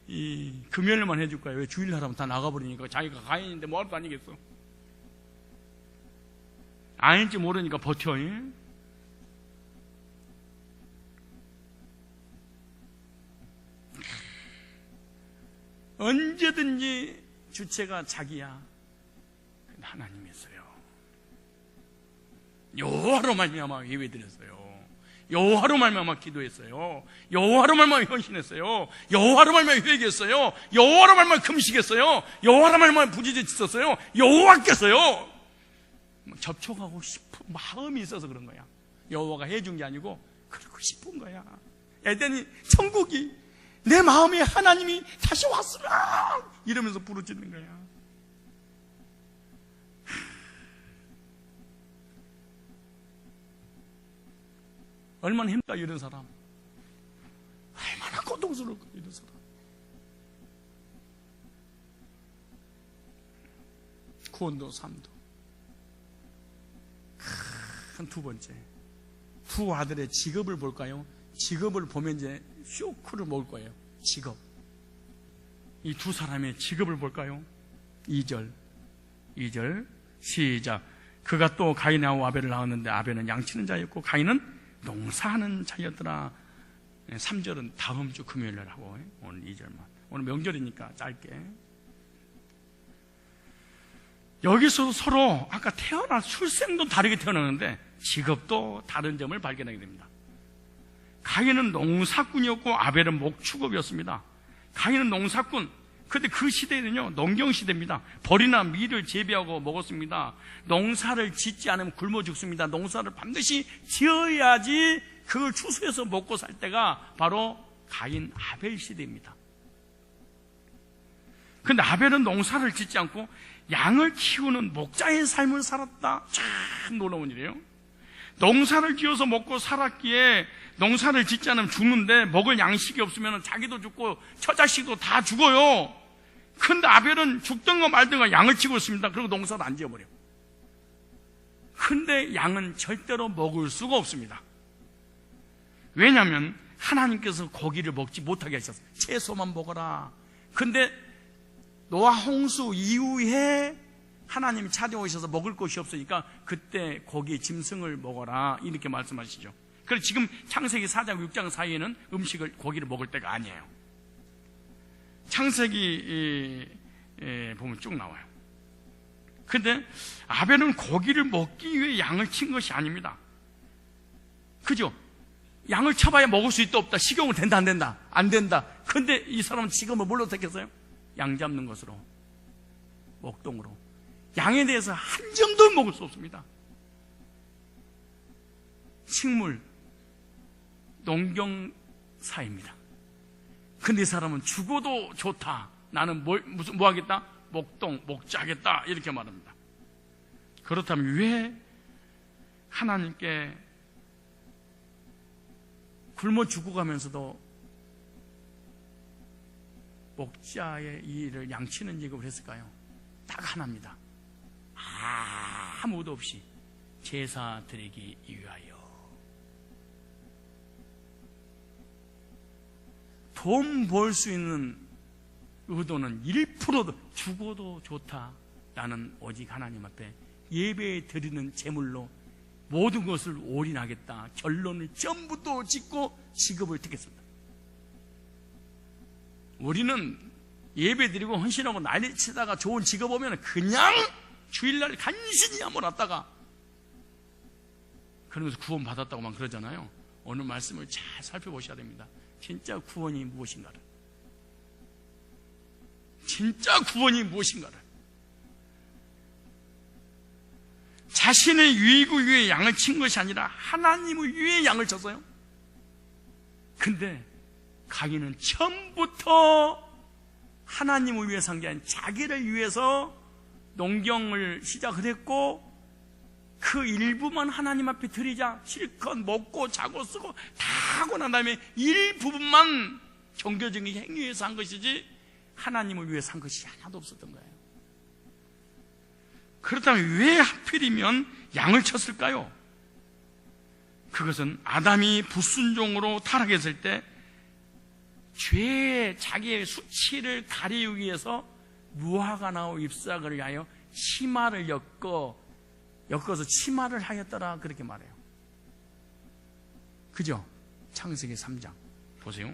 이 금요일만 해줄 거야. 왜 주일날 하면 다 나가버리니까. 자기가 가인인데 뭐하러 다니겠어. 아닌지 모르니까 버텨. 언제든지 주체가 자기야. 하나님 했어요. 여호와로 말미암아 예배드렸어요. 여호와로 말미암아 기도했어요. 여호와로 말미암아 헌신했어요. 여호와로 말미암아 회개했어요. 여호와로 말미암아 금식했어요. 여호와로 말미암아 부지런했었어요. 여호와께서요. 접촉하고 싶은 마음이 있어서 그런 거야. 여호와가 해준 게 아니고 그러고 싶은 거야. 에덴이, 천국이 내 마음에 하나님이 다시 왔으면 이러면서 부르짖는 거야. 얼마나 힘들까 이런 사람. 얼마나 고통스러울까 이런 사람. 구원도 삶도. 큰 두 번째, 두 아들의 직업을 볼까요? 직업을 보면 이제 쇼크를 먹을 거예요. 직업. 이 두 사람의 직업을 볼까요? 2절 시작. 그가 또 가인하고 아벨을 낳았는데 아벨은 양치는 자였고 가인은 농사하는 자였더라. 3절은 다음 주 금요일날 하고 오늘 2절만. 오늘 명절이니까 짧게. 여기서 서로 아까 태어난 출생도 다르게 태어나는데 직업도 다른 점을 발견하게 됩니다. 가인은 농사꾼이었고 아벨은 목축업이었습니다. 가인은 농사꾼. 근데 그 시대에는요, 농경시대입니다. 벌이나 밀을 재배하고 먹었습니다. 농사를 짓지 않으면 굶어 죽습니다. 농사를 반드시 지어야지 그걸 추수해서 먹고 살 때가 바로 가인 아벨 시대입니다. 근데 아벨은 농사를 짓지 않고 양을 키우는 목자의 삶을 살았다. 참 놀라운 일이에요. 농사를 지어서 먹고 살았기에 농사를 짓지 않으면 죽는데 먹을 양식이 없으면 자기도 죽고 처자식도 다 죽어요. 근데 아벨은 죽든가 말든가 양을 치고 있습니다. 그리고 농사도 안 지어버려. 근데 양은 절대로 먹을 수가 없습니다. 왜냐하면 하나님께서 고기를 먹지 못하게 하셨어요. 채소만 먹어라. 근데 노아 홍수 이후에 하나님이 찾아오셔서 먹을 것이 없으니까 그때 고기 짐승을 먹어라 이렇게 말씀하시죠. 그래서 지금 창세기 4장 6장 사이에는 음식을 고기를 먹을 때가 아니에요. 창세기 보면 쭉 나와요. 근데 아벨은 고기를 먹기 위해 양을 친 것이 아닙니다. 그죠? 양을 쳐봐야 먹을 수 있다 없다. 식용은 된다 안 된다? 안 된다. 근데 이 사람은 지금은 뭘로 택했어요? 양 잡는 것으로, 목동으로. 양에 대해서 한 점도 먹을 수 없습니다. 식물, 농경사입니다. 근데 이 사람은 죽어도 좋다. 나는 뭐 하겠다? 목동, 목자하겠다. 이렇게 말합니다. 그렇다면 왜 하나님께 굶어 죽어가면서도 목자의 일을 양치는 직업을 했을까요? 딱 하나입니다. 아무도 없이 제사 드리기 위하여. 돈 벌 수 있는 의도는 1%도 죽어도 좋다. 나는 오직 하나님 앞에 예배 드리는 제물로 모든 것을 올인하겠다. 결론을 전부 또 짓고 직업을 택했습니다. 우리는 예배 드리고 헌신하고 난리 치다가 좋은 직업 오면 그냥 주일날 간신히 한번 왔다가 그러면서 구원 받았다고만 그러잖아요. 오늘 말씀을 잘 살펴보셔야 됩니다. 진짜 구원이 무엇인가를. 진짜 구원이 무엇인가를. 자신의 유익을 위해 양을 친 것이 아니라 하나님을 위해 양을 쳤어요. 근데 가인은 처음부터 하나님을 위해서 한 게 아니라 자기를 위해서 농경을 시작을 했고 그 일부만 하나님 앞에 드리자 실컷 먹고 자고 쓰고 다 하고 난 다음에 일부분만 종교적인 행위에서 한 것이지 하나님을 위해서 한 것이 하나도 없었던 거예요. 그렇다면 왜 하필이면 양을 쳤을까요? 그것은 아담이 불순종으로 타락했을 때 죄의 자기의 수치를 가리우기 위해서 무화과 나무 잎사귀를 위하여 치마를 엮어서 치마를 하였더라 그렇게 말해요. 그죠? 창세기 3장 보세요.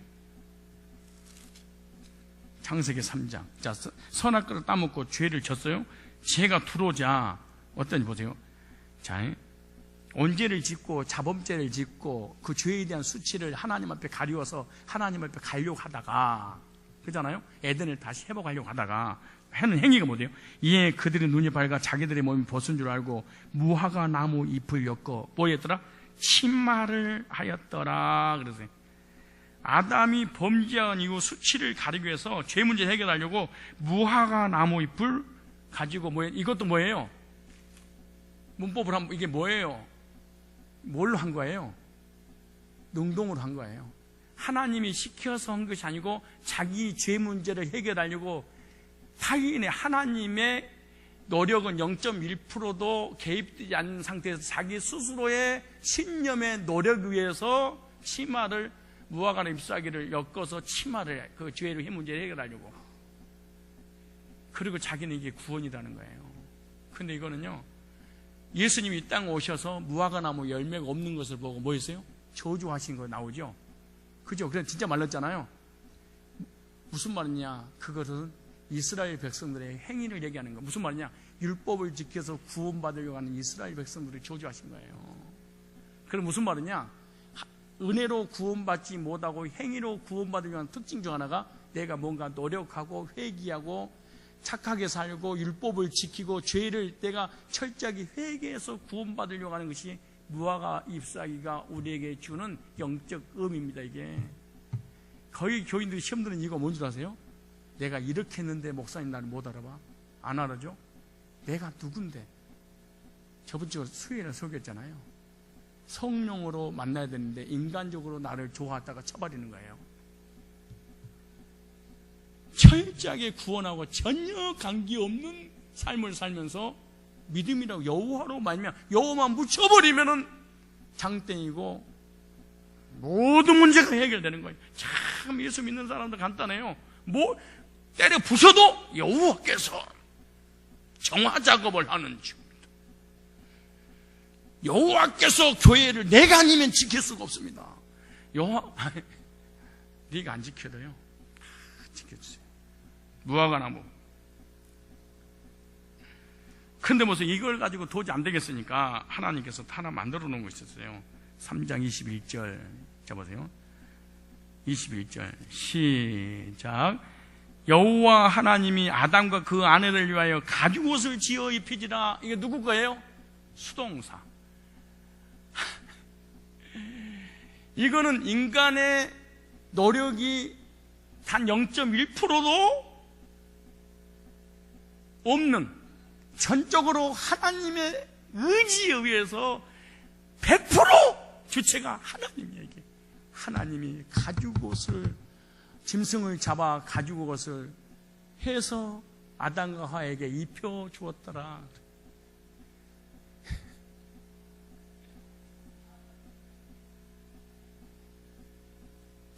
창세기 3장. 자, 선악과를 따먹고 죄를 졌어요. 죄가 들어오자 어떤지 보세요. 자, 언죄를 짓고 자범죄를 짓고 그 죄에 대한 수치를 하나님 앞에 가리워서 하나님 앞에 가려고 하다가 그잖아요. 에덴을 다시 회복하려고 하다가 하는 행위가 뭐예요? 이에 그들의 눈이 밝아 자기들의 몸이 벗은 줄 알고 무화과 나무 잎을 엮어 뭐였더라? 치마를 하였더라. 그러세요. 아담이 범죄한 이후 수치를 가리기 위해서 죄 문제 해결하려고 무화과 나무 잎을 가지고 이것도 뭐예요? 문법을 한번 이게 뭐예요? 뭘로 한 거예요? 능동으로 한 거예요. 하나님이 시켜서 한 것이 아니고 자기 죄 문제를 해결하려고 타인의 하나님의 노력은 0.1%도 개입되지 않는 상태에서 자기 스스로의 신념의 노력에 의해서 치마를 무화과나 잎사귀를 엮어서 치마를 그 죄의 문제를 해결하려고. 그리고 자기는 이게 구원이라는 거예요. 근데 이거는요, 예수님이 이 땅에 오셔서 무화과나무 열매가 없는 것을 보고 뭐 했어요? 저주하신 거 나오죠? 그죠? 그래 진짜 말랐잖아요. 무슨 말이냐? 그것은 이스라엘 백성들의 행위를 얘기하는 거. 무슨 말이냐? 율법을 지켜서 구원받으려고 하는 이스라엘 백성들을 저주하신 거예요. 그럼 무슨 말이냐? 은혜로 구원받지 못하고 행위로 구원받으려고 하는 특징 중 하나가 내가 뭔가 노력하고 회개하고 착하게 살고 율법을 지키고 죄를 내가 철저하게 회개해서 구원받으려고 하는 것이 무화과 잎사귀가 우리에게 주는 영적 의미입니다. 이게 거의 교인들이 시험 드는 이유가 뭔 줄 아세요? 내가 이렇게 했는데 목사님 나를 못 알아봐? 안 알아줘? 내가 누군데? 저번 주 수요일에 설교했잖아요. 성령으로 만나야 되는데 인간적으로 나를 좋아하다가 쳐버리는 거예요. 철저하게 구원하고 전혀 관계없는 삶을 살면서 믿음이라고 여호와로 말미암아 여호와만 묻혀버리면은 장땡이고 모든 문제가 해결되는 거예요. 참 예수 믿는 사람들 간단해요. 뭐 때려 부셔도 여호와께서 정화 작업을 하는 중입니다. 여호와께서 교회를 내가 아니면 지킬 수가 없습니다. 여호와 네가 안 지켜도요 지켜주세요. 무화과나무. 근데 무슨 이걸 가지고 도저히 안 되겠으니까 하나님께서 하나 만들어 놓은 것이 있었어요. 3장 21절 잡으세요. 21절 시작. 여호와 하나님이 아담과 그 아내를 위하여 가죽옷을 지어 입히지라. 이게 누구 거예요? 수동사. 이거는 인간의 노력이 단 0.1%도 없는 전적으로 하나님의 의지에 의해서 100% 주체가 하나님이에요. 이게 하나님이 가죽옷을 짐승을 잡아 가죽옷을 해서 아담과 하와에게 입혀 주었더라.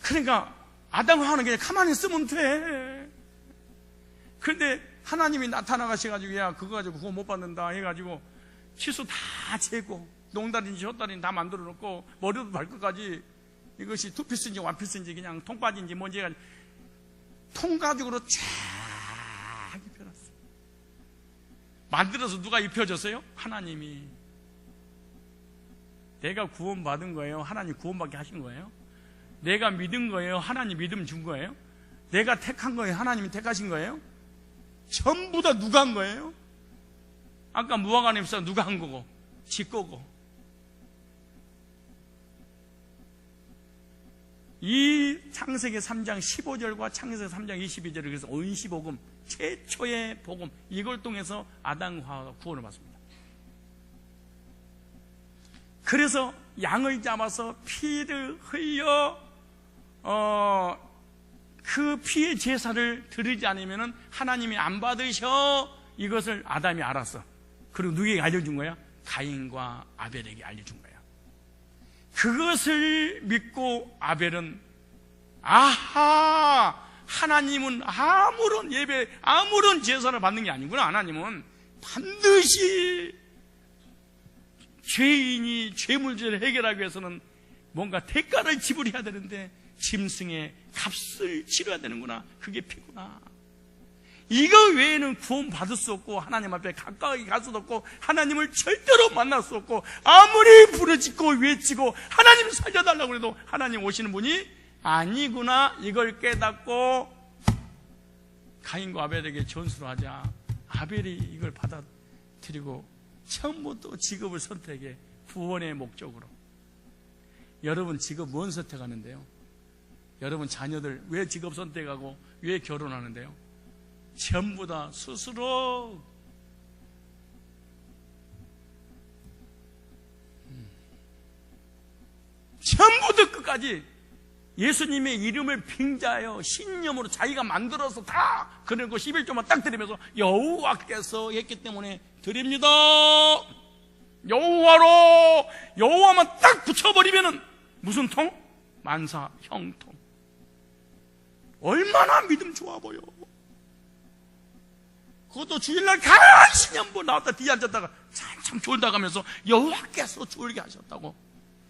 그러니까 아담과 하와는 그냥 가만히 있으면 돼. 그런데 하나님이 나타나가셔가지고 야 그거 가지고 그거 못 받는다 해가지고 치수 다 재고 농다리인지 혓다리인지 다 만들어 놓고 머리도 발끝까지 이것이 투피스인지 원피스인지 그냥 통바지인지 뭔지 해가지고 통가죽으로 쫙 입혀놨어요. 만들어서 누가 입혀줬어요? 하나님이. 내가 구원받은 거예요? 하나님 구원받게 하신 거예요? 내가 믿은 거예요? 하나님 믿음 준 거예요? 내가 택한 거예요? 하나님이 택하신 거예요? 전부 다 누가 한 거예요? 아까 무화과 잎사 누가 한 거고? 지 거고. 이 창세기 3장 15절과 창세기 3장 22절을 그래서 온시복음 최초의 복음 이걸 통해서 아담과 하와가 구원을 받습니다. 그래서 양을 잡아서 피를 흘려 그 피의 제사를 드리지 않으면 하나님이 안 받으셔. 이것을 아담이 알았어. 그리고 누구에게 알려준 거야? 가인과 아벨에게 알려준 거야. 그것을 믿고 아벨은 아하, 하나님은 아무런 예배, 아무런 제사를 받는 게 아니구나. 하나님은 반드시 죄인이 죄 문제를 해결하기 위해서는 뭔가 대가를 지불해야 되는데 짐승의 값을 치러야 되는구나. 그게 피구나. 이거 외에는 구원 받을 수 없고 하나님 앞에 가까이 갈 수도 없고 하나님을 절대로 만날 수 없고 아무리 부르짖고 외치고 하나님 살려달라고 해도 하나님 오시는 분이 아니구나. 이걸 깨닫고 가인과 아벨에게 전수를 하자 아벨이 이걸 받아들이고 처음부터 직업을 선택해. 구원의 목적으로. 여러분 직업 뭔 선택하는데요? 여러분 자녀들 왜 직업 선택하고 왜 결혼하는데요? 전부 다 스스로 전부 다 이름까지 예수님의 이름을 빙자하여 신념으로 자기가 만들어서 다 그런 거 11조만 딱 드리면서 여호와께서 했기 때문에 드립니다. 여호와만 딱 붙여버리면은 무슨 통? 만사 형통. 얼마나 믿음 좋아 보여. 그것도 주일날 간신히 한번 나왔다 뒤에 앉았다가 참 졸다 가면서 여호와께서 졸게 하셨다고.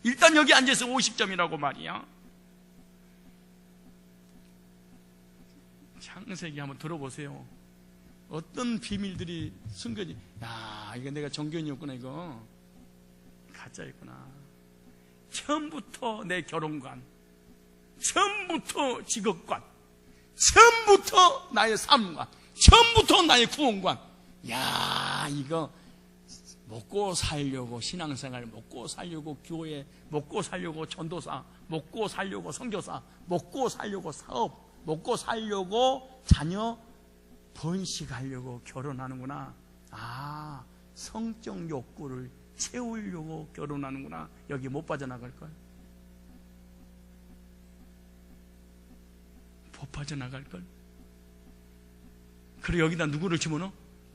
일단 여기 앉아서 50점이라고 말이야. 창세기 한번 들어보세요. 어떤 비밀들이 숨겨지. 야, 이거 내가 정견이었구나. 이거 가짜였구나. 처음부터 내 결혼관, 처음부터 직업관, 처음부터 나의 삶관, 처음부터 나의 구원관. 야, 이거 먹고 살려고 신앙생활, 먹고 살려고 교회, 먹고 살려고 전도사, 먹고 살려고 선교사, 먹고 살려고 사업, 먹고 살려고 자녀 번식하려고 결혼하는구나. 아, 성적 욕구를 채우려고 결혼하는구나. 여기 못 빠져나갈걸? 못 빠져나갈걸? 그리고 여기다 누구를 집어넣어?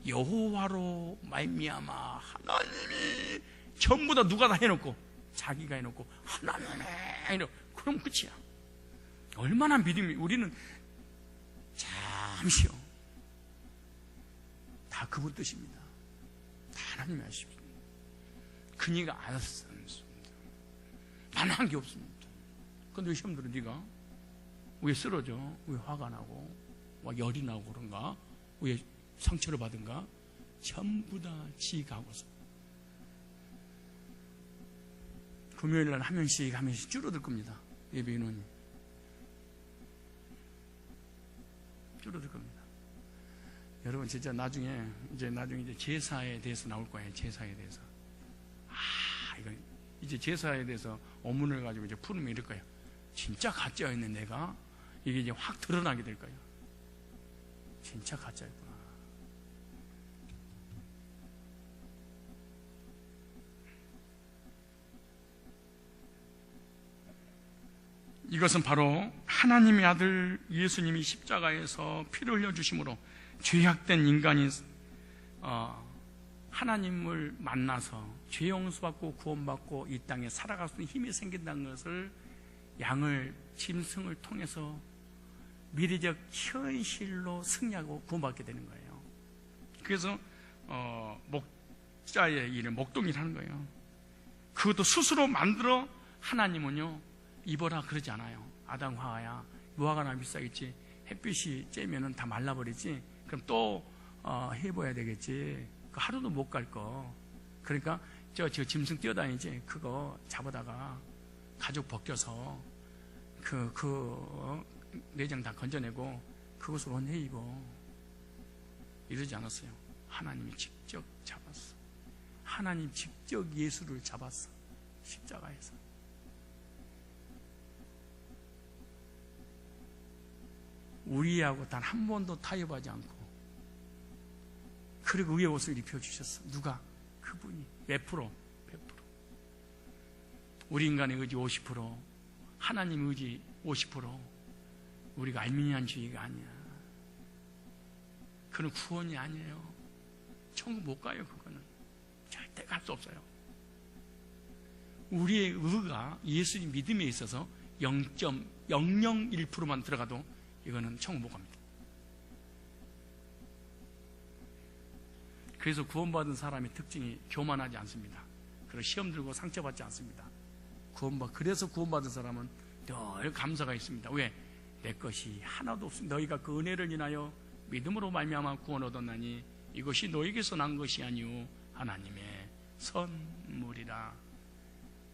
여호와로 말미암아. 하나님이 전부 다 누가 다 해놓고 자기가 해놓고 하나님이 해놓고 그럼 끝이야. 얼마나 믿음이. 우리는 잠시요, 다 그분 뜻입니다. 다 하나님이 하십니다. 그니가 알았습니다. 나는 한 게 없습니다. 근데 왜 시험 들어? 네가 왜 쓰러져? 왜 화가 나고 막 열이 나고 그런가? 왜 상처를 받은가? 전부 다 지가 하고서. 금요일날 한 명씩 줄어들 겁니다. 예배 인원이 줄어들 겁니다. 여러분 진짜 나중에 이제 제사에 대해서 나올 거예요. 제사에 대해서. 이거 이제 제사에 대해서 업문을 가지고 이제 풀으면 이럴 거예요. 진짜 가짜였네 내가. 이게 이제 확 드러나게 될 거예요. 진짜 가짜였구나. 이것은 바로 하나님의 아들 예수님이 십자가에서 피를 흘려주심으로 죄악된 인간이 하나님을 만나서 죄 용서받고 구원받고 이 땅에 살아갈 수 있는 힘이 생긴다는 것을 양을 짐승을 통해서 미래적 현실로 승리하고 구원받게 되는 거예요. 그래서 목자의 일을 목동일 하는 거예요. 그것도 스스로 만들어. 하나님은요 입어라 그러지 않아요. 아담 화야 무화과 나무 비싸겠지. 햇빛이 쬐면은 다 말라버리지. 그럼 또 해봐야 되겠지. 하루도 못 갈 거. 그러니까 저 짐승 뛰어다니지. 그거 잡아다가 가죽 벗겨서 내장 다 건져내고 그것으로 옷 입어. 이러지 않았어요. 하나님이 직접 잡았어. 하나님 직접 예수를 잡았어. 십자가에서. 우리하고 단 한 번도 타협하지 않고 그리고 위에 옷을 입혀주셨어. 누가? 그분이. 몇 프로? 100%. 우리 인간의 의지 50%, 하나님의 의지 50%. 우리가 알미니안주의가 아니야. 그건 구원이 아니에요. 천국 못 가요. 그거는 절대 갈 수 없어요. 우리의 의가 예수님 믿음에 있어서 0.001%만 들어가도 이거는 천국 못 갑니다. 그래서 구원받은 사람의 특징이 교만하지 않습니다. 그리고 시험 들고 상처받지 않습니다. 그래서 구원받은 사람은 늘 감사가 있습니다. 왜? 내 것이 하나도 없습니다. 너희가 그 은혜를 인하여 믿음으로 말미암아 구원 얻었나니 이것이 너희에게서 난 것이 아니오 하나님의 선물이라.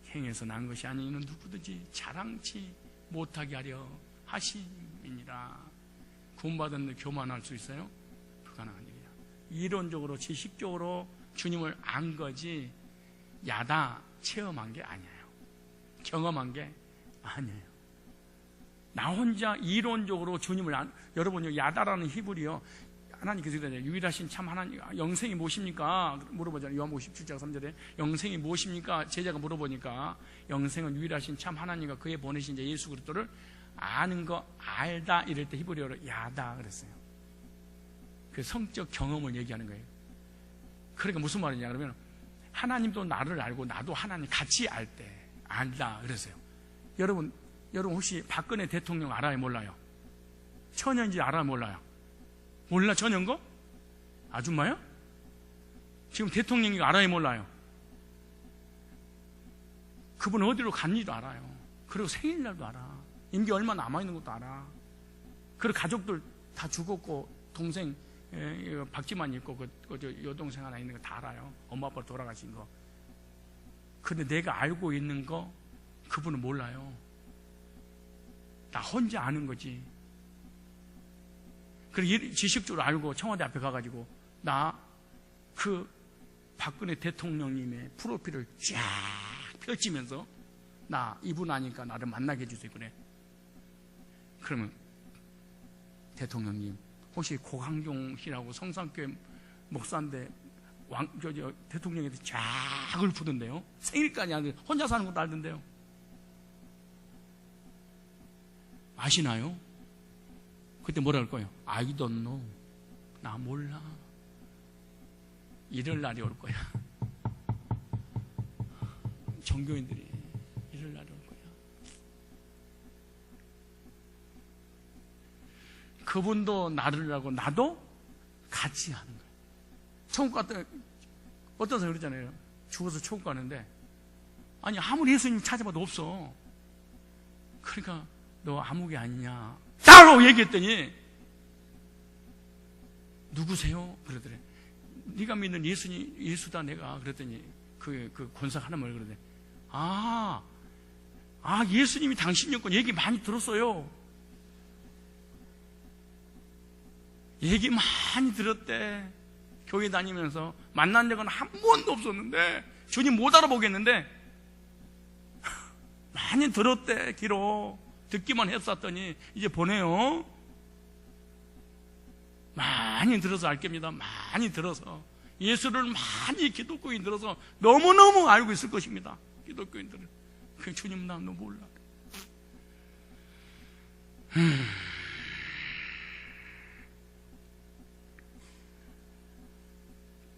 행해서 난 것이 아니는 누구든지 자랑치 못하게 하려 하심이니라. 구원받은 교만할 수 있어요? 불가능한 일이야. 이론적으로 지식적으로 주님을 안 거지 야다 체험한 게 아니에요. 경험한 게 아니에요. 나 혼자 이론적으로 주님을 여러분요, 야다라는 히브리요 하나님께서 그러잖아요. 유일하신 참 하나님, 영생이 무엇입니까? 물어보잖아요. 요한복음 17장 3절에 영생이 무엇입니까? 제자가 물어보니까 영생은 유일하신 참 하나님과 그의 보내신 자 예수 그리스도를 아는 거 알다 이럴 때 히브리어로 야다 그랬어요. 그 성적 경험을 얘기하는 거예요. 그러니까 무슨 말이냐 그러면 하나님도 나를 알고 나도 하나님 같이 알 때 안다 그랬어요. 여러분 혹시 박근혜 대통령 알아요? 몰라요? 처녀인지 알아요? 몰라요? 몰라? 처녀인 거? 아줌마요? 지금 대통령이 알아요? 몰라요? 그분 어디로 갔는지도 알아요. 그리고 생일날도 알아. 임기 얼마 남아있는 것도 알아. 그리고 가족들 다 죽었고 동생 박지만 있고 그 여동생 하나 있는 거 다 알아요. 엄마 아빠 돌아가신 거. 근데 내가 알고 있는 거 그분은 몰라요. 나 혼자 아는 거지. 그리고 지식적으로 알고 청와대 앞에 가가지고 나 그 박근혜 대통령님의 프로필을 쫙 펼치면서 나 이분 아니까 나를 만나게 해주세요 그래. 그러면 대통령님 혹시 고강경 씨라고 성산교회 목사인데 대통령한테 쫙 읊던데요. 생일까지 안 돼. 혼자 사는 것도 알던데요. 아시나요? 그때 뭐라 할 거예요? I don't know. 나 몰라. 이럴 날이 올 거야. 종교인들이 이럴 날이 올 거야. 그분도 나를 알고 나도 같이 하는 거예요. 천국 갔다 어떤 사람이 그러잖아요. 죽어서 천국 가는데 아니 아무리 예수님 찾아봐도 없어. 그러니까 너 아무개 아니냐 따로 얘기했더니 누구세요? 그러더래. 네가 믿는 예수님 예수다 내가. 그랬더니 그 권사가 하는 말 그러더래. 예수님이 당신이었군. 얘기 많이 들었어요. 얘기 많이 들었대. 교회 다니면서 만난 적은 한 번도 없었는데 주님 못 알아보겠는데 많이 들었대. 기록 듣기만 했었더니 이제 보내요. 많이 들어서 알 겁니다. 많이 들어서 예수를 많이 기독교인 들어서 너무너무 알고 있을 것입니다. 기독교인들은. 그 주님 나 너 몰라.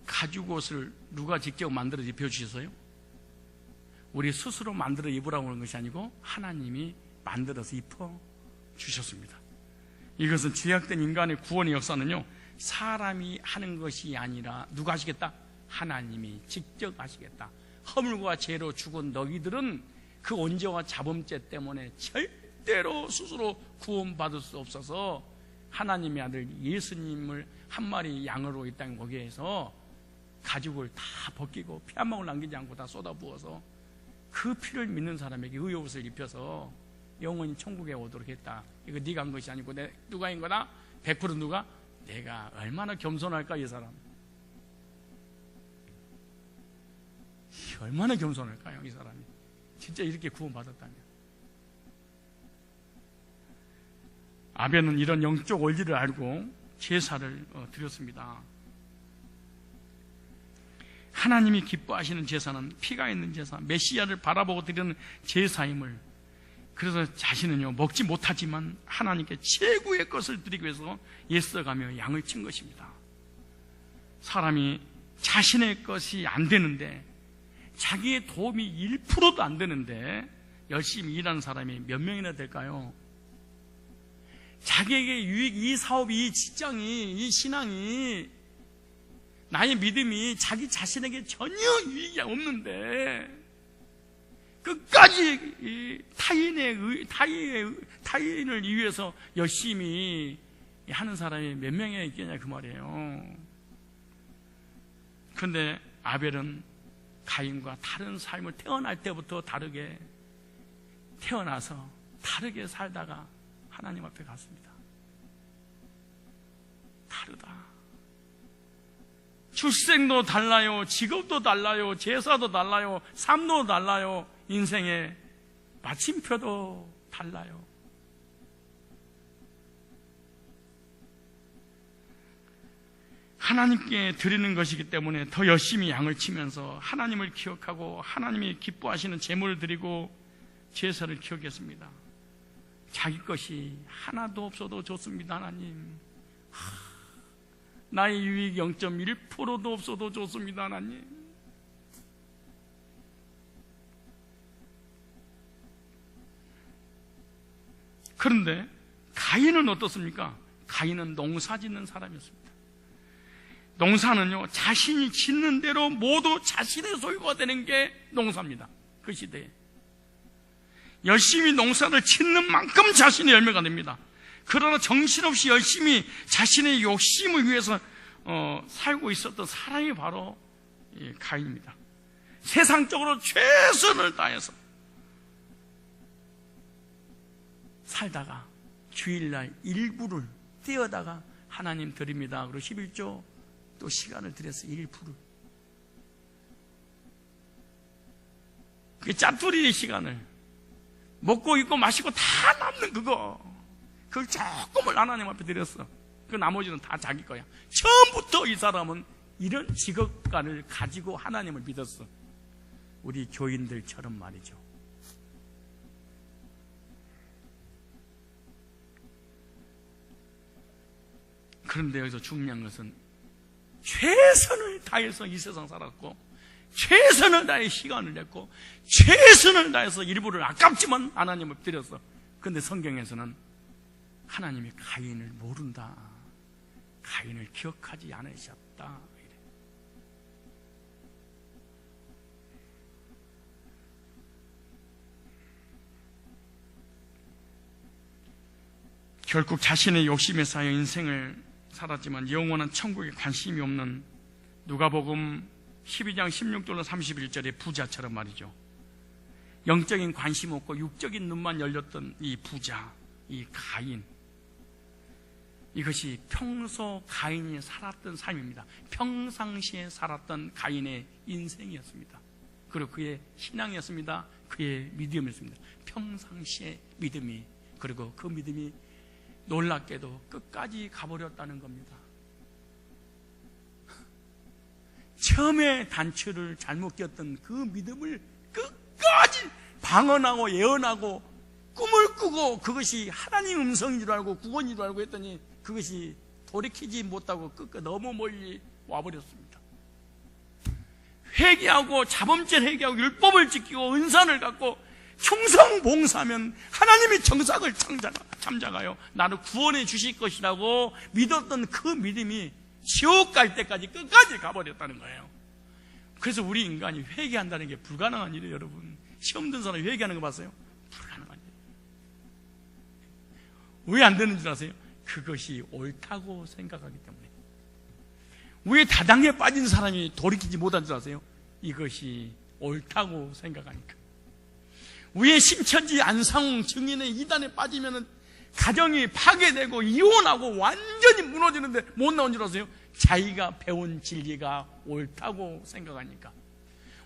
가죽 옷을 누가 직접 만들어 입혀주셨어요? 우리 스스로 만들어 입으라고 하는 것이 아니고 하나님이 만들어서 입혀주셨습니다. 이것은 죄악된 인간의 구원의 역사는요 사람이 하는 것이 아니라 누가 하시겠다? 하나님이 직접 하시겠다. 허물과 죄로 죽은 너희들은 그 온죄와 자범죄 때문에 절대로 스스로 구원받을 수 없어서 하나님의 아들 예수님을 한 마리 양으로 이 땅에 오게 해서 가죽을 다 벗기고 피 한 방울 남기지 않고 다 쏟아부어서 그 피를 믿는 사람에게 의의 옷을 입혀서 영원히 천국에 오도록 했다. 이거 네가 한 것이 아니고 누가 한 거다? 100% 누가? 내가. 얼마나 겸손할까 이 사람. 얼마나 겸손할까요 이 사람이. 진짜 이렇게 구원받았다면. 아벨은 이런 영적 원리를 알고 제사를 드렸습니다. 하나님이 기뻐하시는 제사는 피가 있는 제사, 메시아를 바라보고 드리는 제사임을. 그래서 자신은요 먹지 못하지만 하나님께 최고의 것을 드리기 위해서 애써가며 양을 친 것입니다. 사람이 자신의 것이 안 되는데, 자기의 도움이 1%도 안 되는데 열심히 일하는 사람이 몇 명이나 될까요? 자기에게 유익, 이 사업이, 이 직장이, 이 신앙이, 나의 믿음이 자기 자신에게 전혀 유익이 없는데 끝까지 타인을 위해서 열심히 하는 사람이 몇 명이나 있겠냐 그 말이에요. 그런데 아벨은 가인과 다른 삶을 태어날 때부터 다르게 태어나서 다르게 살다가 하나님 앞에 갔습니다. 다르다. 출생도 달라요, 직업도 달라요, 제사도 달라요, 삶도 달라요, 인생의 마침표도 달라요. 하나님께 드리는 것이기 때문에 더 열심히 양을 치면서 하나님을 기억하고 하나님이 기뻐하시는 제물을 드리고 제사를 기억했습니다. 자기 것이 하나도 없어도 좋습니다. 하나님, 나의 유익 0.1%도 없어도 좋습니다. 하나님. 그런데 가인은 어떻습니까? 가인은 농사 짓는 사람이었습니다. 농사는요, 자신이 짓는 대로 모두 자신의 소유가 되는 게 농사입니다. 그 시대에 열심히 농사를 짓는 만큼 자신의 열매가 됩니다. 그러나 정신없이 열심히 자신의 욕심을 위해서 살고 있었던 사람이 바로 가인입니다. 세상적으로 최선을 다해서 살다가 주일날 일부를 떼어다가 하나님 드립니다. 그리고 11조 또 시간을 들여서 1%. 그 짜투리의 시간을 먹고 입고 마시고 다 남는 그걸 조금을 하나님 앞에 드렸어. 그 나머지는 다 자기 거야. 처음부터 이 사람은 이런 직업관을 가지고 하나님을 믿었어. 우리 교인들처럼 말이죠. 그런데 여기서 중요한 것은 최선을 다해서 이 세상 살았고, 최선을 다해 시간을 냈고, 최선을 다해서 일부를 아깝지만 하나님을 드렸어. 그런데 성경에서는 하나님이 가인을 모른다, 가인을 기억하지 않으셨다 이래. 결국 자신의 욕심에 쌓여 인생을 살았지만 영원한 천국에 관심이 없는 누가복음 12장 16절로 31절의 부자처럼 말이죠. 영적인 관심 없고 육적인 눈만 열렸던 이 부자, 이 가인, 이것이 평소 가인이 살았던 삶입니다. 평상시에 살았던 가인의 인생이었습니다. 그리고 그의 신앙이었습니다. 그의 믿음이었습니다. 평상시의 믿음이, 그리고 그 믿음이 놀랍게도 끝까지 가버렸다는 겁니다. 처음에 단추를 잘못 꼈던 그 믿음을 끝까지 방언하고 예언하고 꿈을 꾸고 그것이 하나님 음성인 줄 알고 구원인 줄 알고 했더니 그것이 돌이키지 못하고 끝까지 너무 멀리 와버렸습니다. 회개하고 자범죄를 회개하고 율법을 지키고 은사를 갖고 충성봉사하면 하나님이 정상을 참작하여 나를 구원해 주실 것이라고 믿었던 그 믿음이 지옥 갈 때까지 끝까지 가버렸다는 거예요. 그래서 우리 인간이 회개한다는 게 불가능한 일이에요. 여러분, 시험 든 사람이 회개하는 거 봤어요? 불가능한 일. 왜 안 되는 줄 아세요? 그것이 옳다고 생각하기 때문에. 왜 다단계에 빠진 사람이 돌이키지 못한 줄 아세요? 이것이 옳다고 생각하니까. 왜 신천지 안상홍 증인의 이단에 빠지면은 가정이 파괴되고 이혼하고 완전히 무너지는데 못 나온 줄 아세요? 자기가 배운 진리가 옳다고 생각하니까.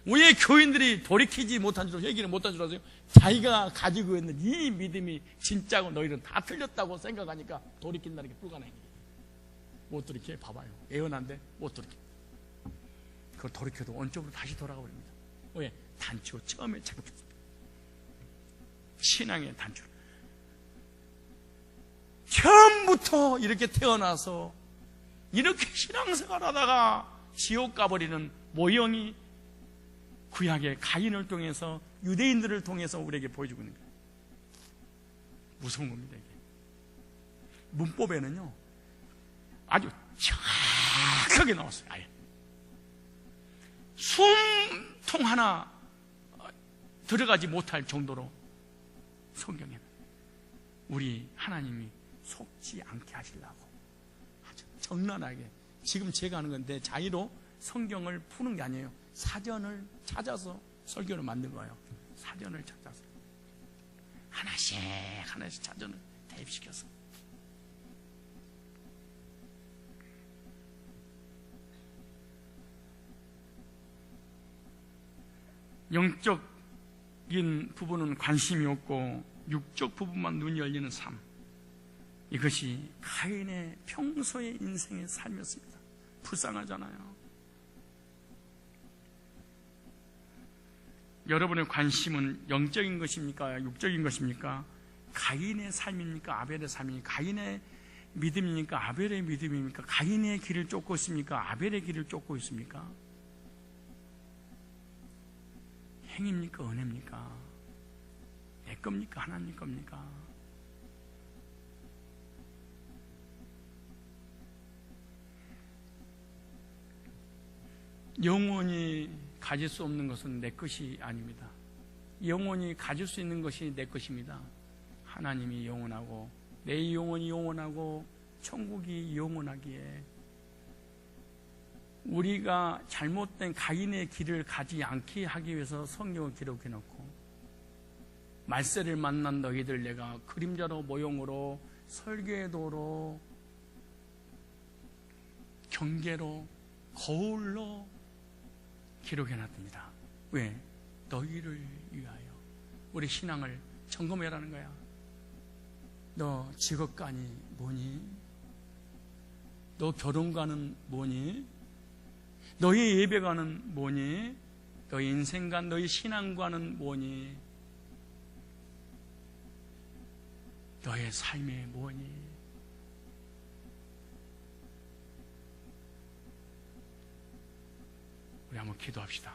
왜 교인들이 돌이키지 못한 줄, 회개를 못한 줄 아세요? 자기가 가지고 있는 이 믿음이 진짜고 너희는 다 틀렸다고 생각하니까 돌이킨다는 게 불가능해요. 못 돌이켜요. 봐봐요. 예언한데 못 돌이켜. 그걸 돌이켜도 원점으로 다시 돌아가 버립니다. 왜? 단추 처음에 잘못했어요. 신앙의 단추. 처음부터 이렇게 태어나서 이렇게 신앙생활 하다가 지옥 가버리는 모형이 구약의 가인을 통해서, 유대인들을 통해서 우리에게 보여주고 있는 거예요. 무서운 겁니다, 이게. 문법에는요 아주 정확하게 나왔어요. 아예 숨통 하나 들어가지 못할 정도로 성경에는 우리 하나님이 속지 않게 하시려고 아주 적나라하게, 지금 제가 하는 건데 자의로 성경을 푸는 게 아니에요. 사전을 찾아서 설교를 만든 거예요. 사전을 찾아서 하나씩 하나씩 사전을 대입시켜서. 영적인 부분은 관심이 없고 육적 부분만 눈이 열리는 삶, 이것이 가인의 평소의 인생의 삶이었습니다. 불쌍하잖아요. 여러분의 관심은 영적인 것입니까? 육적인 것입니까? 가인의 삶입니까? 아벨의 삶입니까? 가인의 믿음입니까? 아벨의 믿음입니까? 가인의 길을 쫓고 있습니까? 아벨의 길을 쫓고 있습니까? 행입니까? 은혜입니까? 내 겁니까? 하나님 겁니까? 영원히 가질 수 없는 것은 내 것이 아닙니다. 영원히 가질 수 있는 것이 내 것입니다. 하나님이 영원하고 내 영혼이 영원하고 천국이 영원하기에 우리가 잘못된 가인의 길을 가지 않게 하기 위해서 성경을 기록해 놓고 말세를 만난 너희들 내가 그림자로 모형으로 설계도로 경계로 거울로 기록해 놨답니다. 왜? 너희를 위하여. 우리 신앙을 점검해라는 거야. 너 직업관이 뭐니? 너 결혼관은 뭐니? 너의 예배관은 뭐니? 너의 인생관, 너의 신앙관은 뭐니? 너의 삶이 뭐니? 우리 한번 기도합시다.